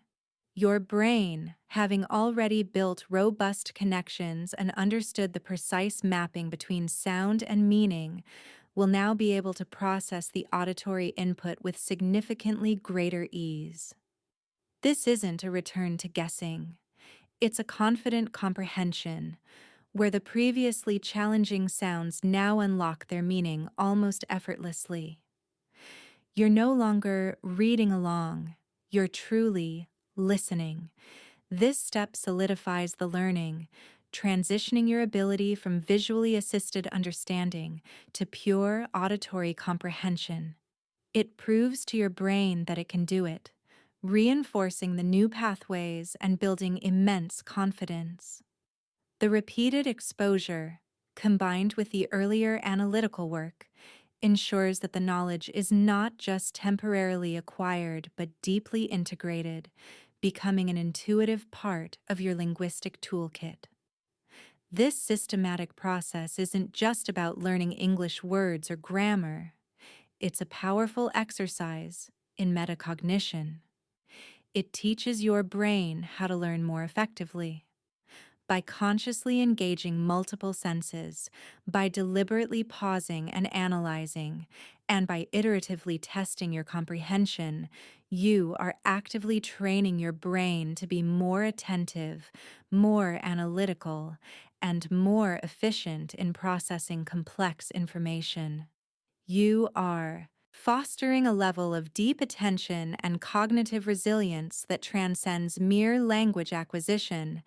Your brain, having already built robust connections and understood the precise mapping between sound and meaning, will now be able to process the auditory input with significantly greater ease. This isn't a return to guessing. It's a confident comprehension, where the previously challenging sounds now unlock their meaning almost effortlessly. You're no longer reading along, you're truly listening. This step solidifies the learning, transitioning your ability from visually assisted understanding to pure auditory comprehension. It proves to your brain that it can do it, reinforcing the new pathways and building immense confidence. The repeated exposure, combined with the earlier analytical work, ensures that the knowledge is not just temporarily acquired but deeply integrated, becoming an intuitive part of your linguistic toolkit. This systematic process isn't just about learning English words or grammar. It's a powerful exercise in metacognition. It teaches your brain how to learn more effectively. By consciously engaging multiple senses, by deliberately pausing and analyzing, and by iteratively testing your comprehension, you are actively training your brain to be more attentive, more analytical, and more efficient in processing complex information. You are fostering a level of deep attention and cognitive resilience that transcends mere language acquisition,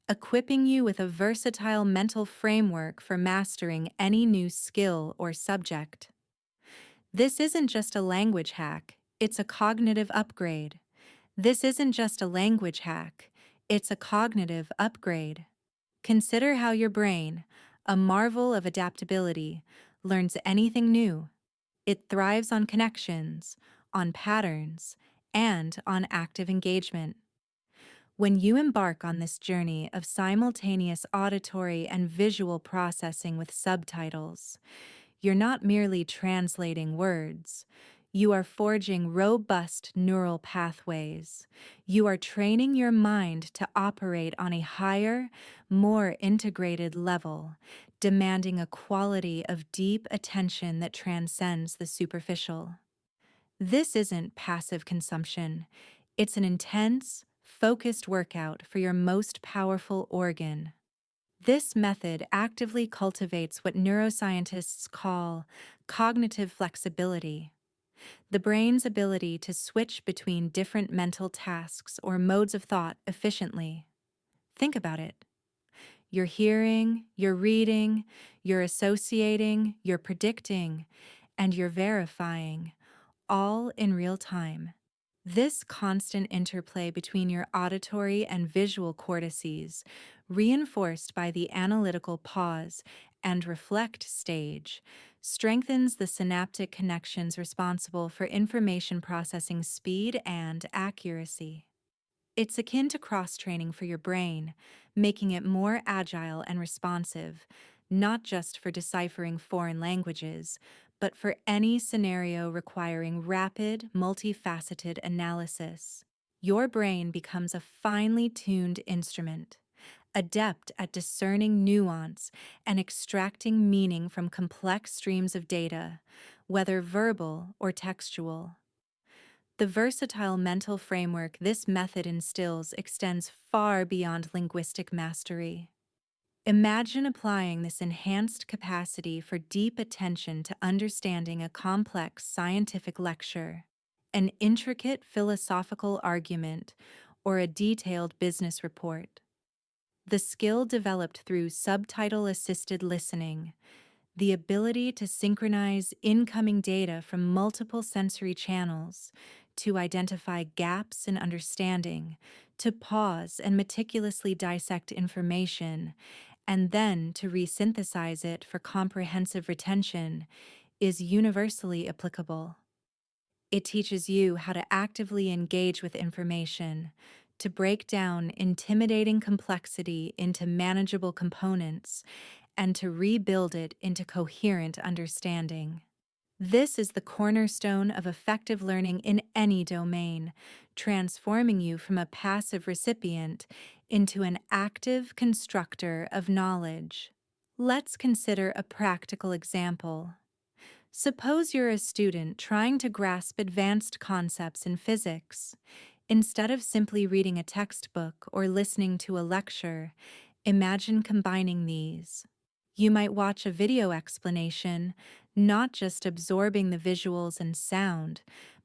equipping you with a versatile mental framework for mastering any new skill or subject. This isn't just a language hack, it's a cognitive upgrade. This isn't just a language hack, it's a cognitive upgrade. Consider how your brain, a marvel of adaptability, learns anything new. It thrives on connections, on patterns, and on active engagement. When you embark on this journey of simultaneous auditory and visual processing with subtitles, you're not merely translating words. You are forging robust neural pathways. You are training your mind to operate on a higher, more integrated level, demanding a quality of deep attention that transcends the superficial. This isn't passive consumption. It's an intense, focused workout for your most powerful organ. This method actively cultivates what neuroscientists call cognitive flexibility, the brain's ability to switch between different mental tasks or modes of thought efficiently. Think about it. You're hearing, you're reading, you're associating, you're predicting, and you're verifying, all in real time. This constant interplay between your auditory and visual cortices, reinforced by the analytical pause and reflect stage, strengthens the synaptic connections responsible for information processing speed and accuracy. It's akin to cross training for your brain, making it more agile and responsive, not just for deciphering foreign languages, but for any scenario requiring rapid, multifaceted analysis. Your brain becomes a finely tuned instrument, adept at discerning nuance and extracting meaning from complex streams of data, whether verbal or textual. The versatile mental framework this method instills extends far beyond linguistic mastery. Imagine applying this enhanced capacity for deep attention to understanding a complex scientific lecture, an intricate philosophical argument, or a detailed business report. The skill developed through subtitle assisted listening, the ability to synchronize incoming data from multiple sensory channels, to identify gaps in understanding, to pause and meticulously dissect information, and then to resynthesize it for comprehensive retention, is universally applicable. It teaches you how to actively engage with information, to break down intimidating complexity into manageable components, and to rebuild it into coherent understanding. This is the cornerstone of effective learning in any domain, transforming you from a passive recipient into an active constructor of knowledge. Let's consider a practical example. Suppose you're a student trying to grasp advanced concepts in physics. Instead of simply reading a textbook or listening to a lecture, imagine combining these. You might watch a video explanation, not just absorbing the visuals and sound,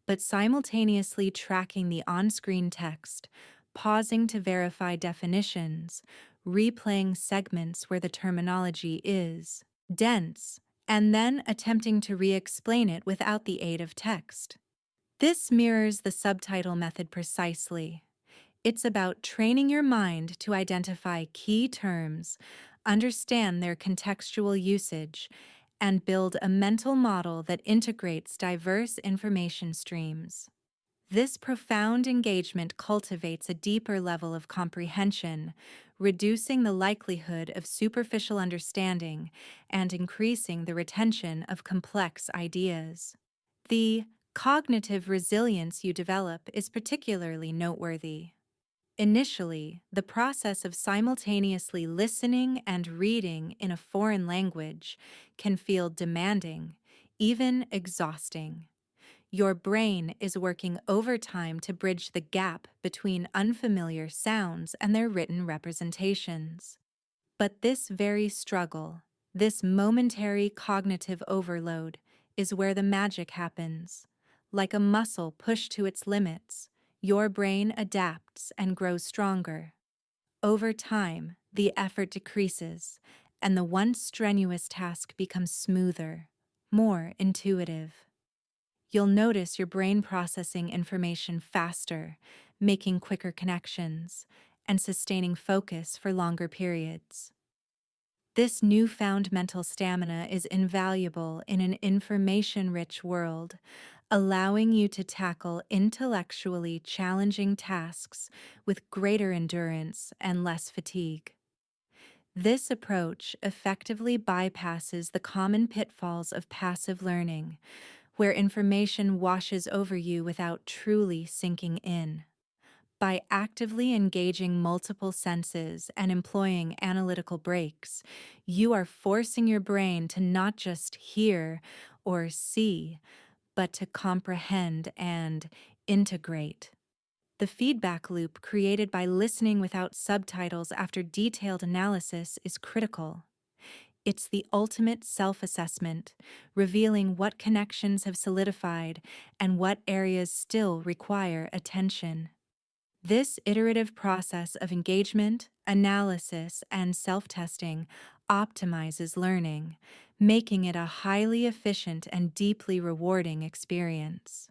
but simultaneously tracking the on-screen text, pausing to verify definitions, replaying segments where the terminology is dense, and then attempting to re-explain it without the aid of text. This mirrors the subtitle method precisely. It's about training your mind to identify key terms, understand their contextual usage, and build a mental model that integrates diverse information streams. This profound engagement cultivates a deeper level of comprehension, reducing the likelihood of superficial understanding and increasing the retention of complex ideas. The cognitive resilience you develop is particularly noteworthy. Initially, the process of simultaneously listening and reading in a foreign language can feel demanding, even exhausting. Your brain is working overtime to bridge the gap between unfamiliar sounds and their written representations. But this very struggle, this momentary cognitive overload, is where the magic happens. Like a muscle pushed to its limits, your brain adapts and grows stronger. Over time, the effort decreases, and the once strenuous task becomes smoother, more intuitive. You'll notice your brain processing information faster, making quicker connections, and sustaining focus for longer periods. This newfound mental stamina is invaluable in an information-rich world, allowing you to tackle intellectually challenging tasks with greater endurance and less fatigue. This approach effectively bypasses the common pitfalls of passive learning, where information washes over you without truly sinking in. By actively engaging multiple senses and employing analytical breaks, you are forcing your brain to not just hear or see, but to comprehend and integrate. The feedback loop created by listening without subtitles after detailed analysis is critical. It's the ultimate self-assessment, revealing what connections have solidified and what areas still require attention. This iterative process of engagement, analysis, and self testing optimizes learning, making it a highly efficient and deeply rewarding experience.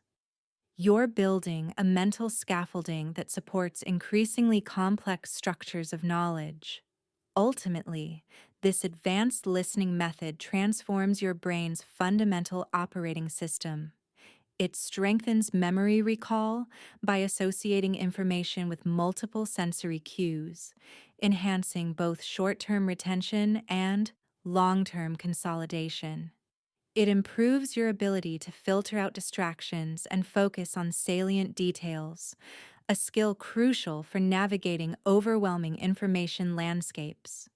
You're building a mental scaffolding that supports increasingly complex structures of knowledge. Ultimately, this advanced listening method transforms your brain's fundamental operating system. It strengthens memory recall by associating information with multiple sensory cues, enhancing both short term retention and long term consolidation. It improves your ability to filter out distractions and focus on salient details, a skill crucial for navigating overwhelming information landscapes.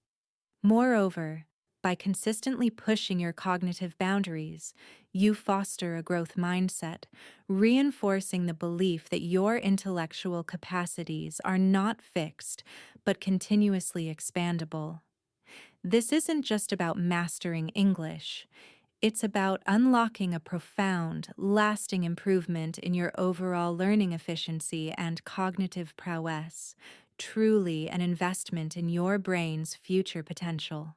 Moreover, by consistently pushing your cognitive boundaries, you foster a growth mindset, reinforcing the belief that your intellectual capacities are not fixed but continuously expandable. This isn't just about mastering English. It's about unlocking a profound, lasting improvement in your overall learning efficiency and cognitive prowess, truly an investment in your brain's future potential.